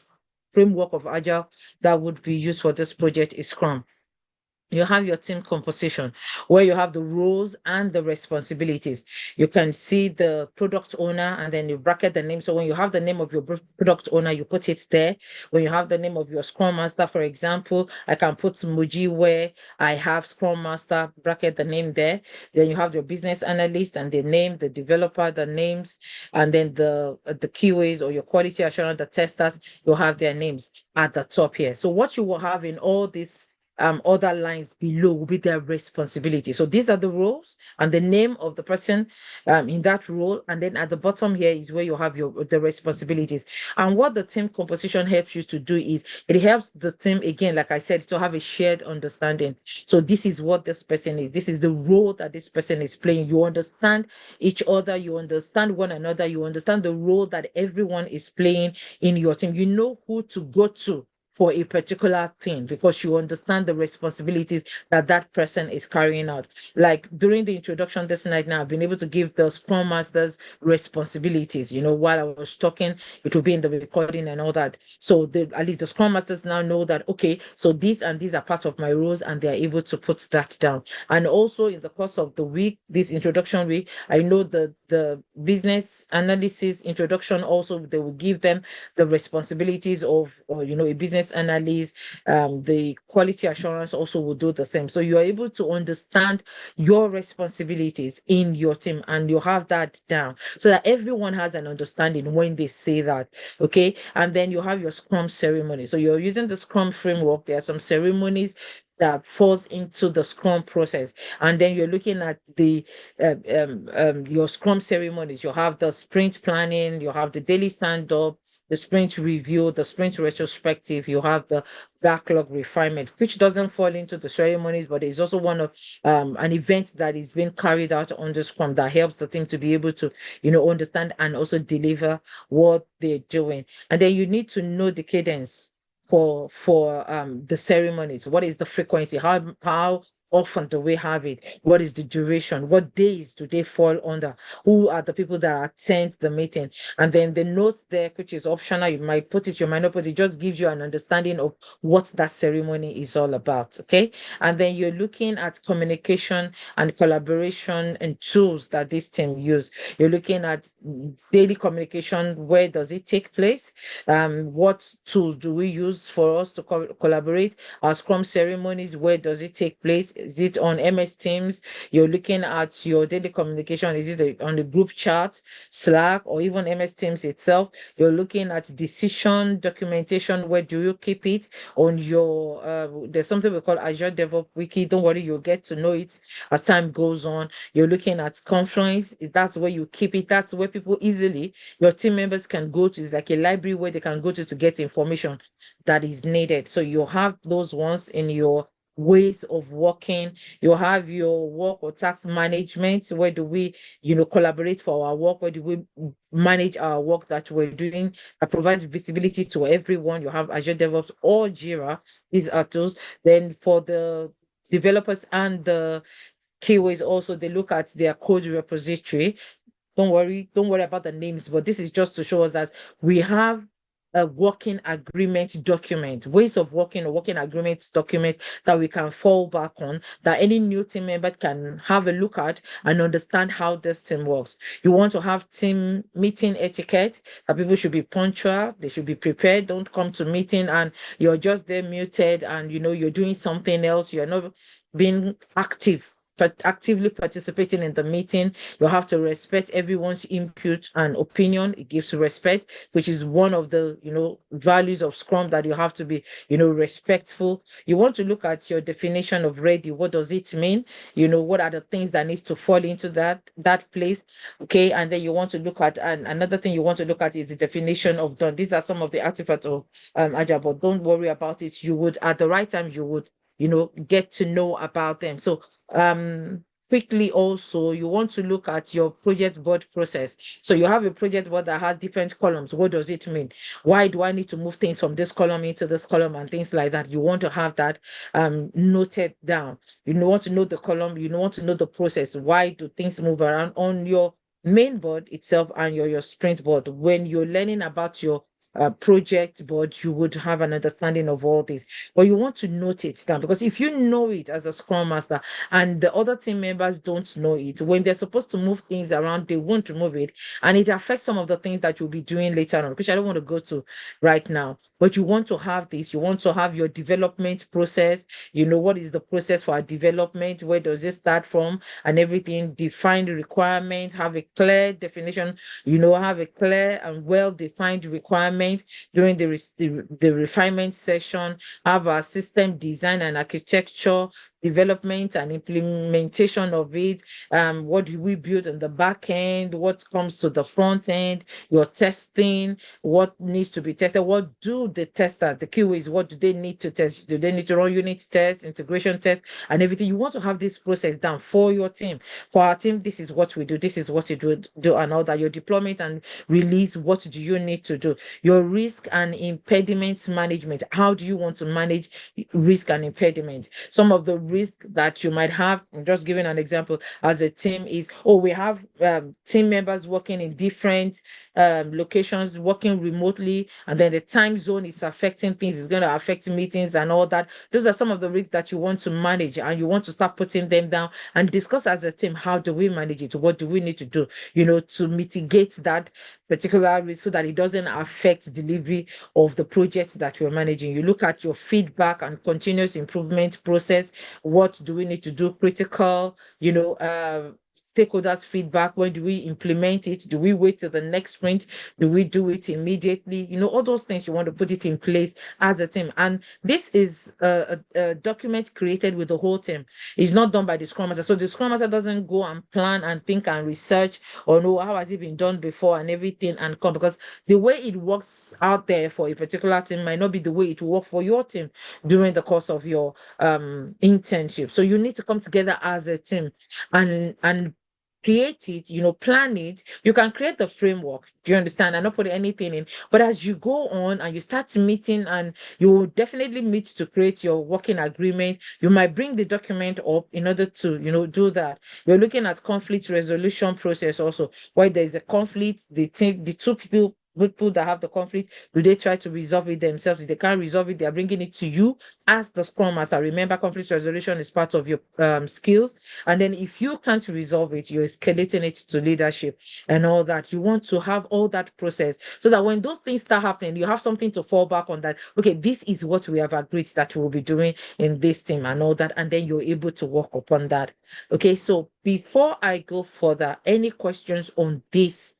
framework of Agile that would be used for this project is Scrum. you have your team composition where you have the roles and the responsibilities. You can see the product owner and then you bracket the name. So when you have the name of your product owner, you put it there. When you have the name of your Scrum Master, for example, I can put Muji where I have Scrum Master, bracket the name there. Then you have your business analyst and the name, the developer, the names, and then the QAs or your quality assurance, the testers, you'll have their names at the top here. So what you will have in all these other lines below will be their responsibility. So these are the roles and the name of the person in that role. And then at the bottom here is where you have the responsibilities. And what the team composition helps you to do is it helps the team, again, like I said, to have a shared understanding. So this is what this person is. This is the role that this person is playing. You understand each other. You understand one another. You understand the role that everyone is playing in your team. You know who to go to for a particular thing because you understand the responsibilities that that person is carrying out. Like during the introduction this night now, I've been able to give the Scrum Masters responsibilities. While I was talking, it will be in the recording and all that. So at least the Scrum Masters now know that, okay, so these and these are part of my roles and they're able to put that down. And also in the course of the week, this introduction week, I know the business analysis introduction also, they will give them the responsibilities of, a business analyst. The quality assurance also will do the same. So you're able to understand your responsibilities in your team and you have that down so that everyone has an understanding when they say that. Okay. And then you have your Scrum ceremony. So you're using the Scrum framework. There are some ceremonies that falls into the Scrum process. And then you're looking at the your Scrum ceremonies. You have the sprint planning, you have the daily stand-up, the sprint review, the sprint retrospective, you have the backlog refinement, which doesn't fall into the ceremonies, but it's also one of an event that is being carried out under Scrum that helps the team to be able to, understand and also deliver what they're doing. And then you need to know the cadence for the ceremonies. What is the frequency? How often do we have it? What is the duration? What days do they fall under? Who are the people that attend the meeting? And then the notes there, which is optional, you might put it, you might not put it, just gives you an understanding of what that ceremony is all about. Okay. And then you're looking at communication and collaboration and tools that this team use. You're looking at daily communication. Where does it take place? What tools do we use for us to collaborate? Our Scrum ceremonies, where does it take place? Is it on MS Teams? You're looking at your daily communication. Is it on the group chat, Slack, or even MS Teams itself? You're looking at decision documentation. Where do you keep it? On your, there's something we call Azure DevOps Wiki. Don't worry, you'll get to know it as time goes on. You're looking at Confluence. That's where you keep it. That's where people easily, your team members can go to. It's like a library where they can go to get information that is needed. So you have those ones in your ways of working. You have your work or task management. Where do we, collaborate for our work? Where do we manage our work that we're doing that provides visibility to everyone? You have Azure DevOps or Jira. These are tools. Then for the developers and the QAs also, they look at their code repository. Don't worry about the names, but this is just to show us that we have a working agreement document, ways of working, a working agreement document that we can fall back on, that any new team member can have a look at and understand how this team works. You want to have team meeting etiquette, that people should be punctual, they should be prepared. Don't come to meeting and you're just there muted and you're doing something else. You're not being active, but actively participating in the meeting. You have to respect everyone's input and opinion. It gives respect, which is one of the values of Scrum, that you have to be respectful. You want to look at your definition of ready. What does it mean? What are the things that needs to fall into that place? Okay, and then you want to look at, and another thing you want to look at is the definition of done. These are some of the artifacts of Agile, but don't worry about it. You would, at the right time, you would get to know about them. So quickly also, you want to look at your project board process. So you have a project board that has different columns. What does it mean? Why do I need to move things from this column into this column and things like that? You want to have that noted down. You want to know the column. You want to know the process. Why do things move around on your main board itself and your sprint board? When you're learning about your project, but you would have an understanding of all this. But you want to note it down, because if you know it as a Scrum Master and the other team members don't know it, when they're supposed to move things around, they won't move it, and it affects some of the things that you'll be doing later on, which I don't want to go to right now. But you want to have this, you want to have your development process. You know, what is the process for our development? Where does it start from? And everything, define the requirements, have a clear definition, have a clear and well-defined requirement during the refinement session, have our system design and architecture, development and implementation of it. What do we build on the back end? What comes to the front end? Your testing, what needs to be tested? What do the testers, the QAs, what do they need to test? Do they need to run unit tests, integration tests, and everything? You want to have this process done for your team. For our team, this is what we do, this is what you do, and all that. Your deployment and release, what do you need to do? Your risk and impediments management. How do you want to manage risk and impediment? Some of the risk that you might have, I'm just giving an example, as a team is, we have team members working in different locations, working remotely, and then the time zone is affecting things, it's going to affect meetings and all that. Those are some of the risks that you want to manage, and you want to start putting them down and discuss as a team, how do we manage it? What do we need to do, to mitigate that particular risk so that it doesn't affect delivery of the project that you're managing. You look at your feedback and continuous improvement process. What do we need to do? Critical, stakeholders' feedback. When do we implement it? Do we wait till the next sprint? Do we do it immediately? All those things, you want to put it in place as a team. And this is a document created with the whole team. It's not done by the Scrum Master. So the Scrum Master doesn't go and plan and think and research or know how has it been done before and everything and come, because the way it works out there for a particular team might not be the way it will work for your team during the course of your internship. So you need to come together as a team and create it, plan it. You can create the framework, do you understand, and not put anything in. But as you go on and you start meeting, and you will definitely meet to create your working agreement, you might bring the document up in order to, do that. You're looking at conflict resolution process also, where there's a conflict, the two people that have the conflict, do they try to resolve it themselves? If they can't resolve it, they're bringing it to you as the Scrum Master. Remember, conflict resolution is part of your skills. And then if you can't resolve it, you're escalating it to leadership and all that. You want to have all that process so that when those things start happening, you have something to fall back on, that, okay, this is what we have agreed that we'll be doing in this team and all that. And then you're able to work upon that. Okay, so before I go further, any questions on this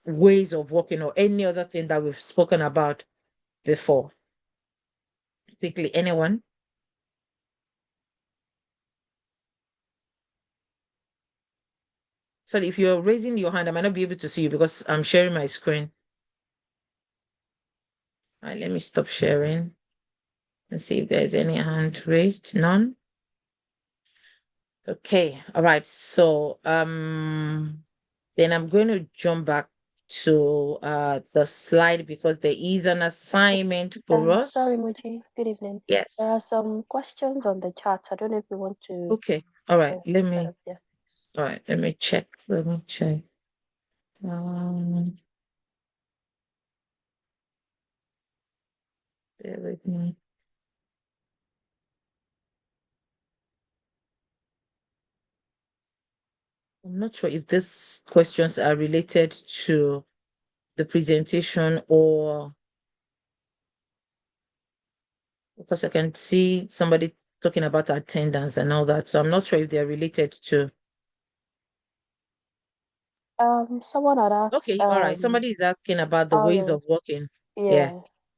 ways of working or any other thing that we've spoken about before? Quickly, anyone? Sorry, if you're raising your hand, I might not be able to see you because I'm sharing my screen. All right, let me stop sharing and see if there's any hand raised. None? Okay, all right. So then I'm going to jump back to the slide because there is an assignment for us. Sorry, Muji. Good evening. Yes. There are some questions on the chat. I don't know if you want to. Okay. All right. Let me. Yeah. All right. Let me check. Bear with me. I'm not sure if these questions are related to the presentation or because I can see somebody talking about attendance and all that. So I'm not sure if they're related to. Someone had asked. Okay, all right. Somebody is asking about the ways of working. Yeah.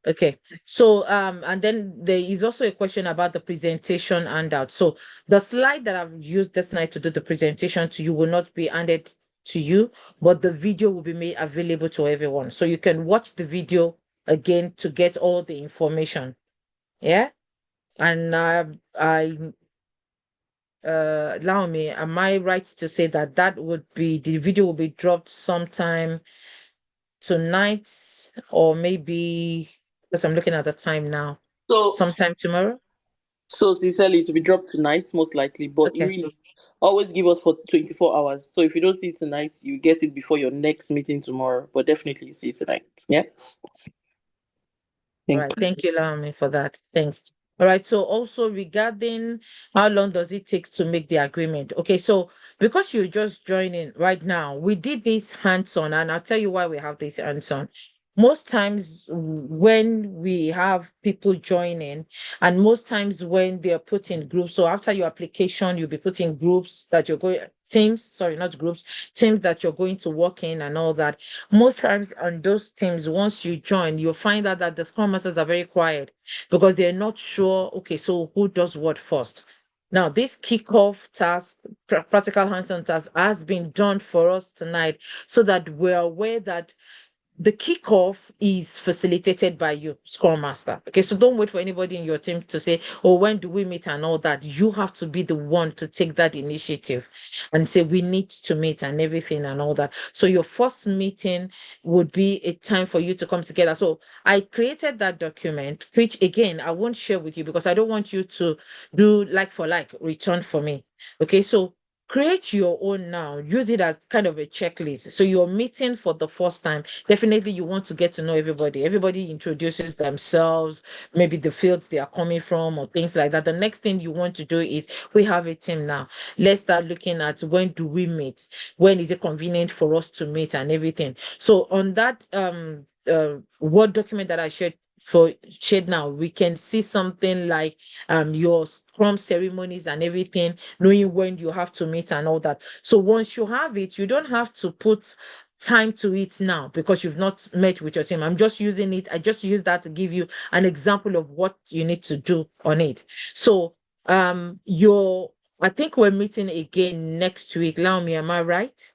Okay. So and then there is also a question about the presentation handout. So the slide that I've used this night to do the presentation to you will not be handed to you, but the video will be made available to everyone. So you can watch the video again to get all the information. Yeah. And allow me, am I right to say that the video will be dropped sometime tonight, or maybe because I'm looking at the time now, So sometime tomorrow? So sincerely, it will be dropped tonight, most likely. But Okay. really, always give us for 24 hours. So if you don't see it tonight, you get it before your next meeting tomorrow. But definitely you see it tonight. Yeah. Right. Thank you, Lami, for that. Thanks. All right. So also regarding how long does it take to make the agreement? Okay. So because you're just joining right now, we did this hands-on, and I'll tell you why we have this hands-on. Most times when we have people joining, and most times when they're put in groups, so after your application, you'll be put in groups that you're going, teams, sorry, not groups, teams that you're going to work in and all that. Most times on those teams, once you join, you'll find out that the Scrum Masters are very quiet because they're not sure, okay, so who does what first? Now, this kickoff task, practical hands-on task, has been done for us tonight so that we're aware that the kickoff is facilitated by you, Scrum Master. Okay, so don't wait for anybody in your team to say, oh, when do we meet and all that. You have to be the one to take that initiative and say, we need to meet and everything and all that. So your first meeting would be a time for you to come together. So I created that document, which again, I won't share with you because I don't want you to do like for like, return for me. Okay, so create your own now. Use it as kind of a checklist. So you're meeting for the first time. Definitely you want to get to know everybody. Everybody introduces themselves, maybe the fields they are coming from or things like that. The next thing you want to do is we have a team now. Let's start looking at when do we meet? When is it convenient for us to meet and everything? So on that Word document that I shared now, we can see something like your Scrum ceremonies and everything, knowing when you have to meet and all that. So once you have it, you don't have to put time to it now because you've not met with your team. I'm just using it. I just use that to give you an example of what you need to do on it. So I think we're meeting again next week. Laomi, am I right?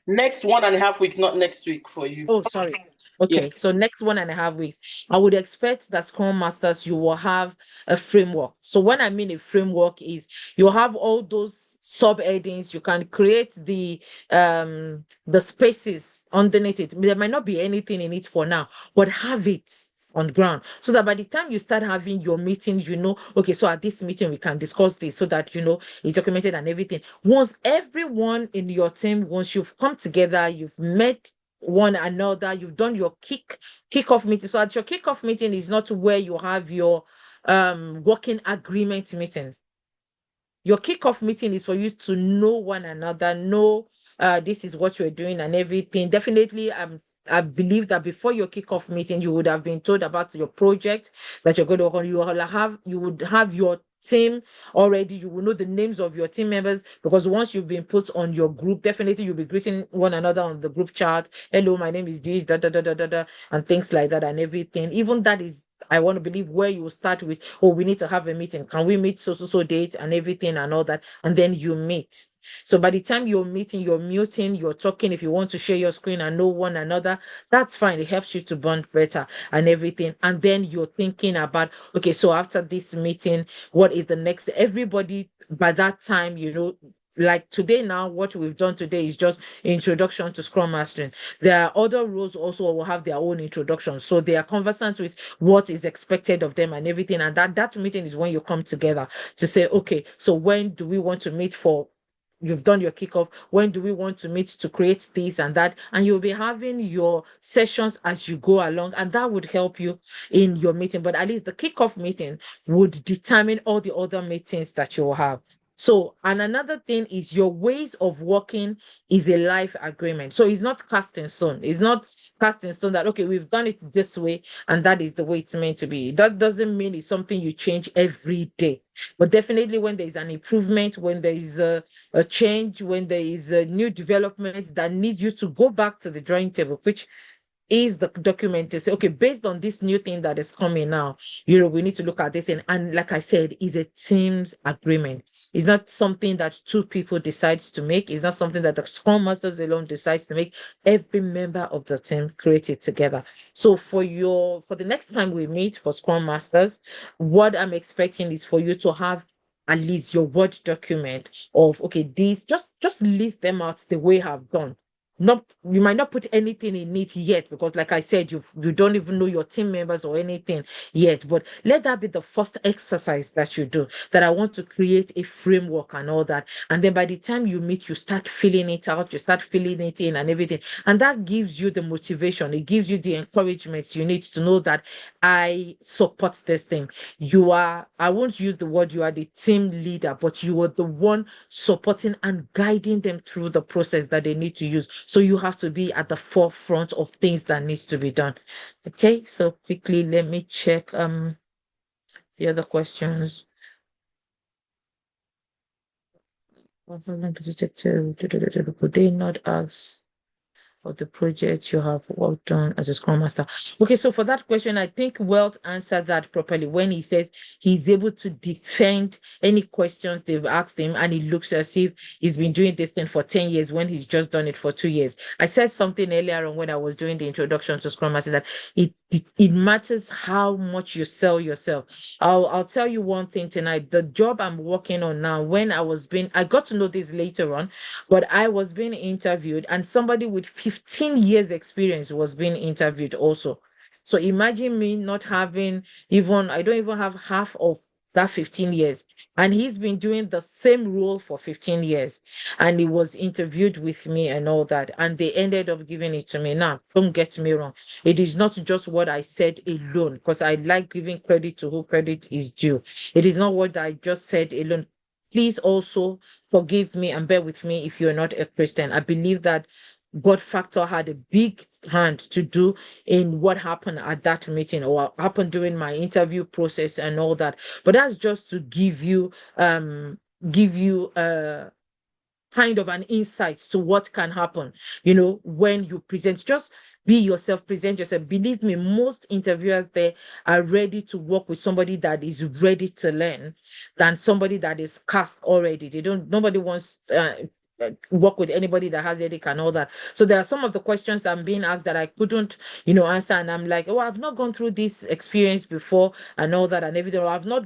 Next 1.5 weeks, not next week for you. Oh, sorry. Okay, so next 1.5 weeks, I would expect that Scrum Masters, you will have a framework. So when I mean a framework is you have all those subheadings, you can create the spaces underneath it. There might not be anything in it for now, but have it on ground so that by the time you start having your meetings, you know, okay, so at this meeting we can discuss this so that you know it's documented and everything. Once everyone in your team, once you've come together, you've met one another, you've done your kickoff meeting. So at your kickoff meeting is not where you have your working agreement meeting. Your kickoff meeting is for you to know one another, know this is what you're doing and everything. Definitely, I believe that before your kickoff meeting, you would have been told about your project that you're going to work on. You would have your team already. You will know the names of your team members because once you've been put on your group, definitely you'll be greeting one another on the group chat. Hello, my name is this, da da da da da da, and things like that and everything. Even that is, I want to believe, where you will start with, oh, we need to have a meeting. Can we meet so date and everything and all that? And then you meet. So by the time you're meeting, you're muting, you're talking. If you want to share your screen and know one another, that's fine. It helps you to bond better and everything. And then you're thinking about, okay, so after this meeting, what is the next? Everybody by that time, you know, like today now, what we've done today is just introduction to Scrum Mastering. There are other roles also will have their own introduction. So they are conversant with what is expected of them and everything. And that meeting is when you come together to say, okay, so when do we want to meet for, you've done your kickoff, when do we want to meet to create this and that? And you'll be having your sessions as you go along, and that would help you in your meeting. But at least the kickoff meeting would determine all the other meetings that you will have. So, and another thing is your ways of working is a life agreement. So it's not cast in stone. It's not cast in stone that, okay, we've done it this way and that is the way it's meant to be. That doesn't mean it's something you change every day. But definitely when there is an improvement, when there is a change, when there is a new development that needs you to go back to the drawing table, which is the document to say, okay, based on this new thing that is coming now, you know, we need to look at this. And like I said, is a team's agreement. It's not something that two people decides to make. It's not something that the Scrum Masters alone decides to make. Every member of the team create it together. So for the next time we meet for Scrum Masters, what I'm expecting is for you to have at least your Word document of, okay, these, just list them out the way I've done. you might not put anything in it yet, because like I said, you don't even know your team members or anything yet. But let that be the first exercise that you do, that I want to create a framework and all that. And then by the time you meet, you start filling it out, you start filling it in and everything. And that gives you the motivation, it gives you the encouragement you need to know that I support this thing. I won't use the word you are the team leader, but you are the one supporting and guiding them through the process that they need to use. So you have to be at the forefront of things that needs to be done. Okay, so quickly let me check the other questions. Could they not ask of the project you have worked on as a Scrum Master? Okay, so for that question, I think Welt answered that properly when he says he's able to defend any questions they've asked him, and it looks as if he's been doing this thing for 10 years when he's just done it for 2 years. I said something earlier on when I was doing the introduction to Scrum Master that it matters how much you sell yourself. I'll tell you one thing tonight. The job I'm working on now, I got to know this later on, but I was being interviewed, and somebody with 15 years experience was being interviewed also. So imagine me not having I don't even have half of that 15 years. And he's been doing the same role for 15 years. And he was interviewed with me and all that. And they ended up giving it to me. Now, don't get me wrong. It is not just what I said alone, because I like giving credit to who credit is due. It is not what I just said alone. Please also forgive me and bear with me if you're not a Christian. I believe that God factor had a big hand to do in what happened at that meeting or what happened during my interview process and all that. But that's just to give you kind of an insight to what can happen, when you present. Just be yourself, present yourself. Believe me, most interviewers there are ready to work with somebody that is ready to learn than somebody that is cast already. Nobody wants work with anybody that has headache and all that. So there are some of the questions I'm being asked that I couldn't, answer. And I'm like, oh, I've not gone through this experience before and all that and everything. Or I've not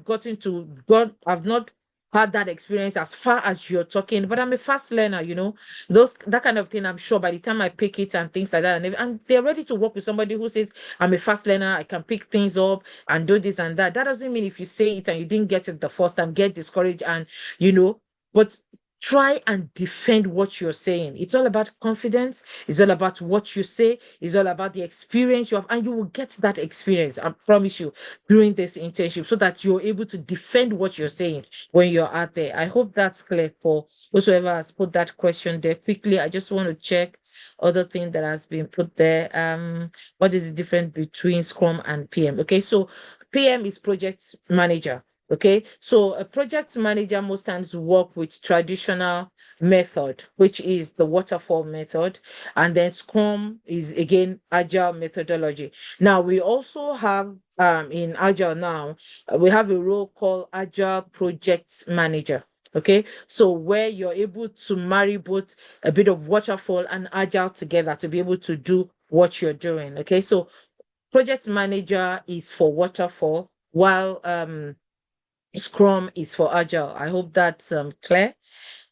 had that experience as far as you're talking, but I'm a fast learner, that kind of thing. I'm sure by the time I pick it and things like that, and they're ready to work with somebody who says, I'm a fast learner, I can pick things up and do this and that. That doesn't mean if you say it and you didn't get it the first time, get discouraged and, but try and defend what you're saying. It's all about confidence. It's all about what you say. It's all about the experience you have, and you will get that experience, I promise you, during this internship, so that you're able to defend what you're saying when you're out there. I hope that's clear for whosoever has put that question there. Quickly, I just want to check other thing that has been put there. What is the difference between Scrum and PM? Okay, so PM is project manager. Okay, so a project manager most times work with traditional method, which is the waterfall method, and then Scrum is again agile methodology. Now we also have in agile now we have a role called agile project manager. Okay, so where you're able to marry both a bit of waterfall and agile together to be able to do what you're doing. Okay, so project manager is for waterfall, while Scrum is for agile. I hope that's clear.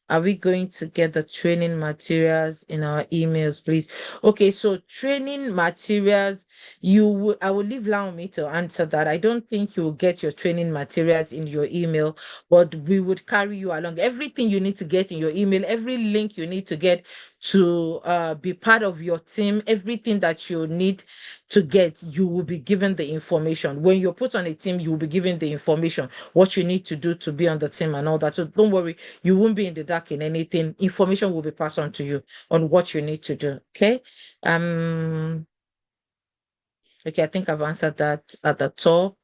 Are we going to get the training materials in our emails, please? Okay, so training materials, I will leave Laomi to answer that. I don't think you will get your training materials in your email, but we would carry you along. Everything you need to get in your email, every link you need to get to be part of your team, everything that you need to get, you will be given the information. When you're put on a team, you will be given the information, what you need to do to be on the team and all that. So don't worry, you won't be in the dark in anything. Information will be passed on to you on what you need to do. Okay. Okay, I think I've answered that at the top.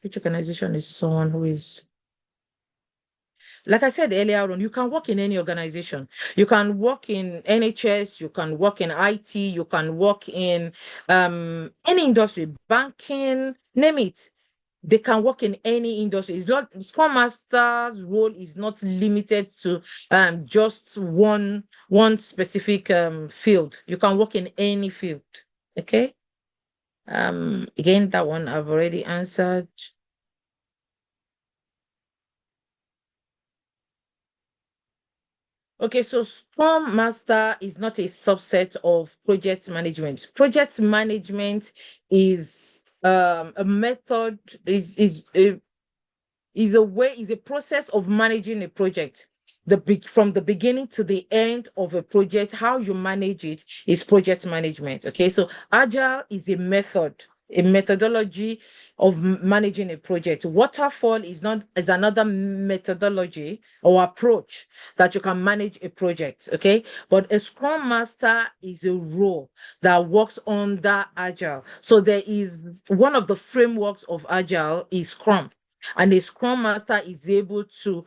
Which organization is someone who is, like I said earlier on, you can work in any organization. You can work in NHS, you can work in IT, you can work in any industry, banking, name it. They can work in any industry. It's not, Scrum Master's role is not limited to just one specific field. You can work in any field. Okay. Again, that one I've already answered. Okay, so Scrum Master is not a subset of project management. Project management is a method, is a process of managing a project. From the beginning to the end of a project, how you manage it is project management. Okay, so Agile is a methodology of managing a project. Waterfall is another methodology or approach that you can manage a project. Okay, but a Scrum Master is a role that works under Agile. So there is one of the frameworks of Agile is Scrum. And a Scrum Master is able to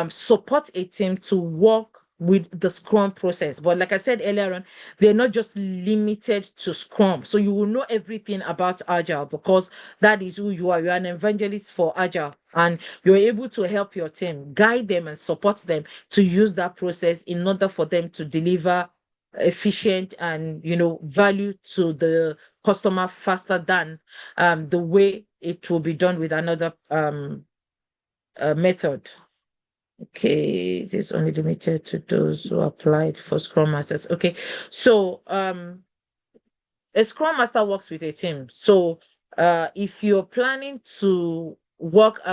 support a team to work with the Scrum process. But like I said earlier on, they're not just limited to Scrum. So you will know everything about Agile because that is who you are. You're an evangelist for Agile, and you're able to help your team, guide them and support them to use that process in order for them to deliver efficient and value to the customer faster than the way it will be done with another method. Okay, it is only limited to those who applied for Scrum Masters. Okay, so a Scrum Master works with a team. So if you're planning to work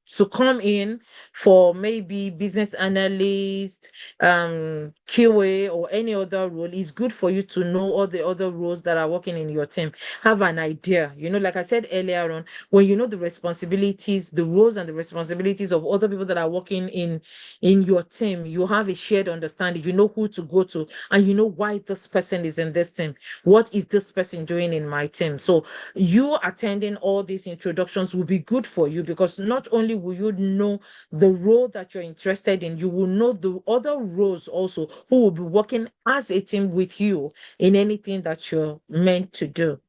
to come in for maybe business analyst, QA or any other role, it's good for you to know all the other roles that are working in your team. Have an idea. Like I said earlier on, when you know the responsibilities, the roles and the responsibilities of other people that are working in your team, you have a shared understanding. You know who to go to, and you know why this person is in this team. What is this person doing in my team? So you attending all these introductions will be good for you, because not only will you know the role that you're interested in, you will know the other roles also who will be working as a team with you in anything that you're meant to do.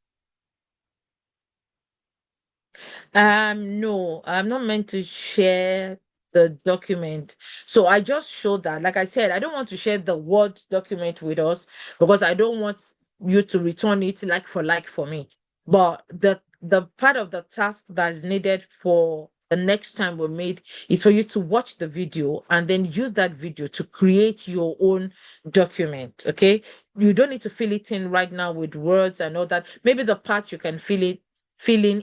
No, I'm not meant to share the document. So I just showed that. Like I said, I don't want to share the Word document with us because I don't want you to return it like for me. But the part of the task that is needed for the next time we meet is for you to watch the video and then use that video to create your own document. Okay. You don't need to fill it in right now with words and all that. Maybe the part you can fill in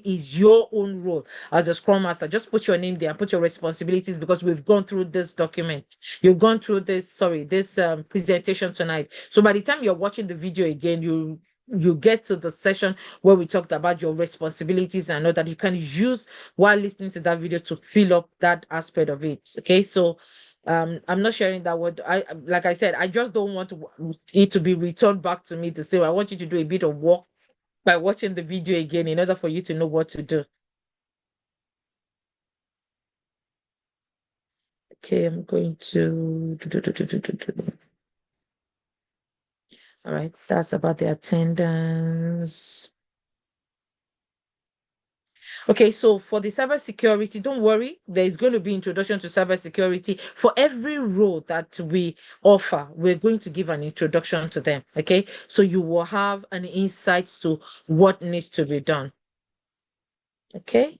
is your own role as a Scrum Master. Just put your name there and put your responsibilities, because we've gone through this document. You've gone through this presentation tonight. So by the time you're watching the video again, you get to the session where we talked about your responsibilities and all that you can use while listening to that video to fill up that aspect of it. Okay, so I'm not sharing that word. Like I said, I just don't want it to be returned back to me the same. I want you to do a bit of work by watching the video again in order for you to know what to do. Okay, I'm going to all right, that's about the attendance. Okay, so for the cybersecurity, don't worry, there is going to be introduction to cybersecurity. For every role that we offer, we're going to give an introduction to them. Okay, so you will have an insight to what needs to be done. Okay.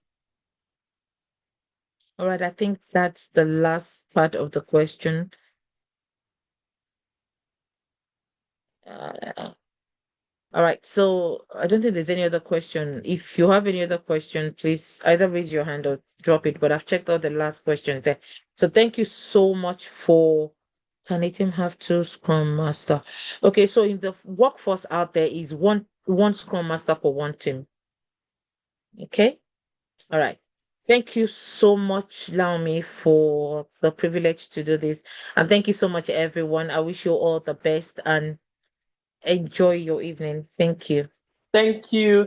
All right, I think that's the last part of the question. All right, so I don't think there's any other question. If you have any other question, please either raise your hand or drop it, but I've checked out the last questions there. So thank you so much for... Can a team have two Scrum Master? Okay, so in the workforce out there is one Scrum Master for one team. Okay, all right. Thank you so much, Laomi, for the privilege to do this. And thank you so much, everyone. I wish you all the best and enjoy your evening. Thank you. Thank you.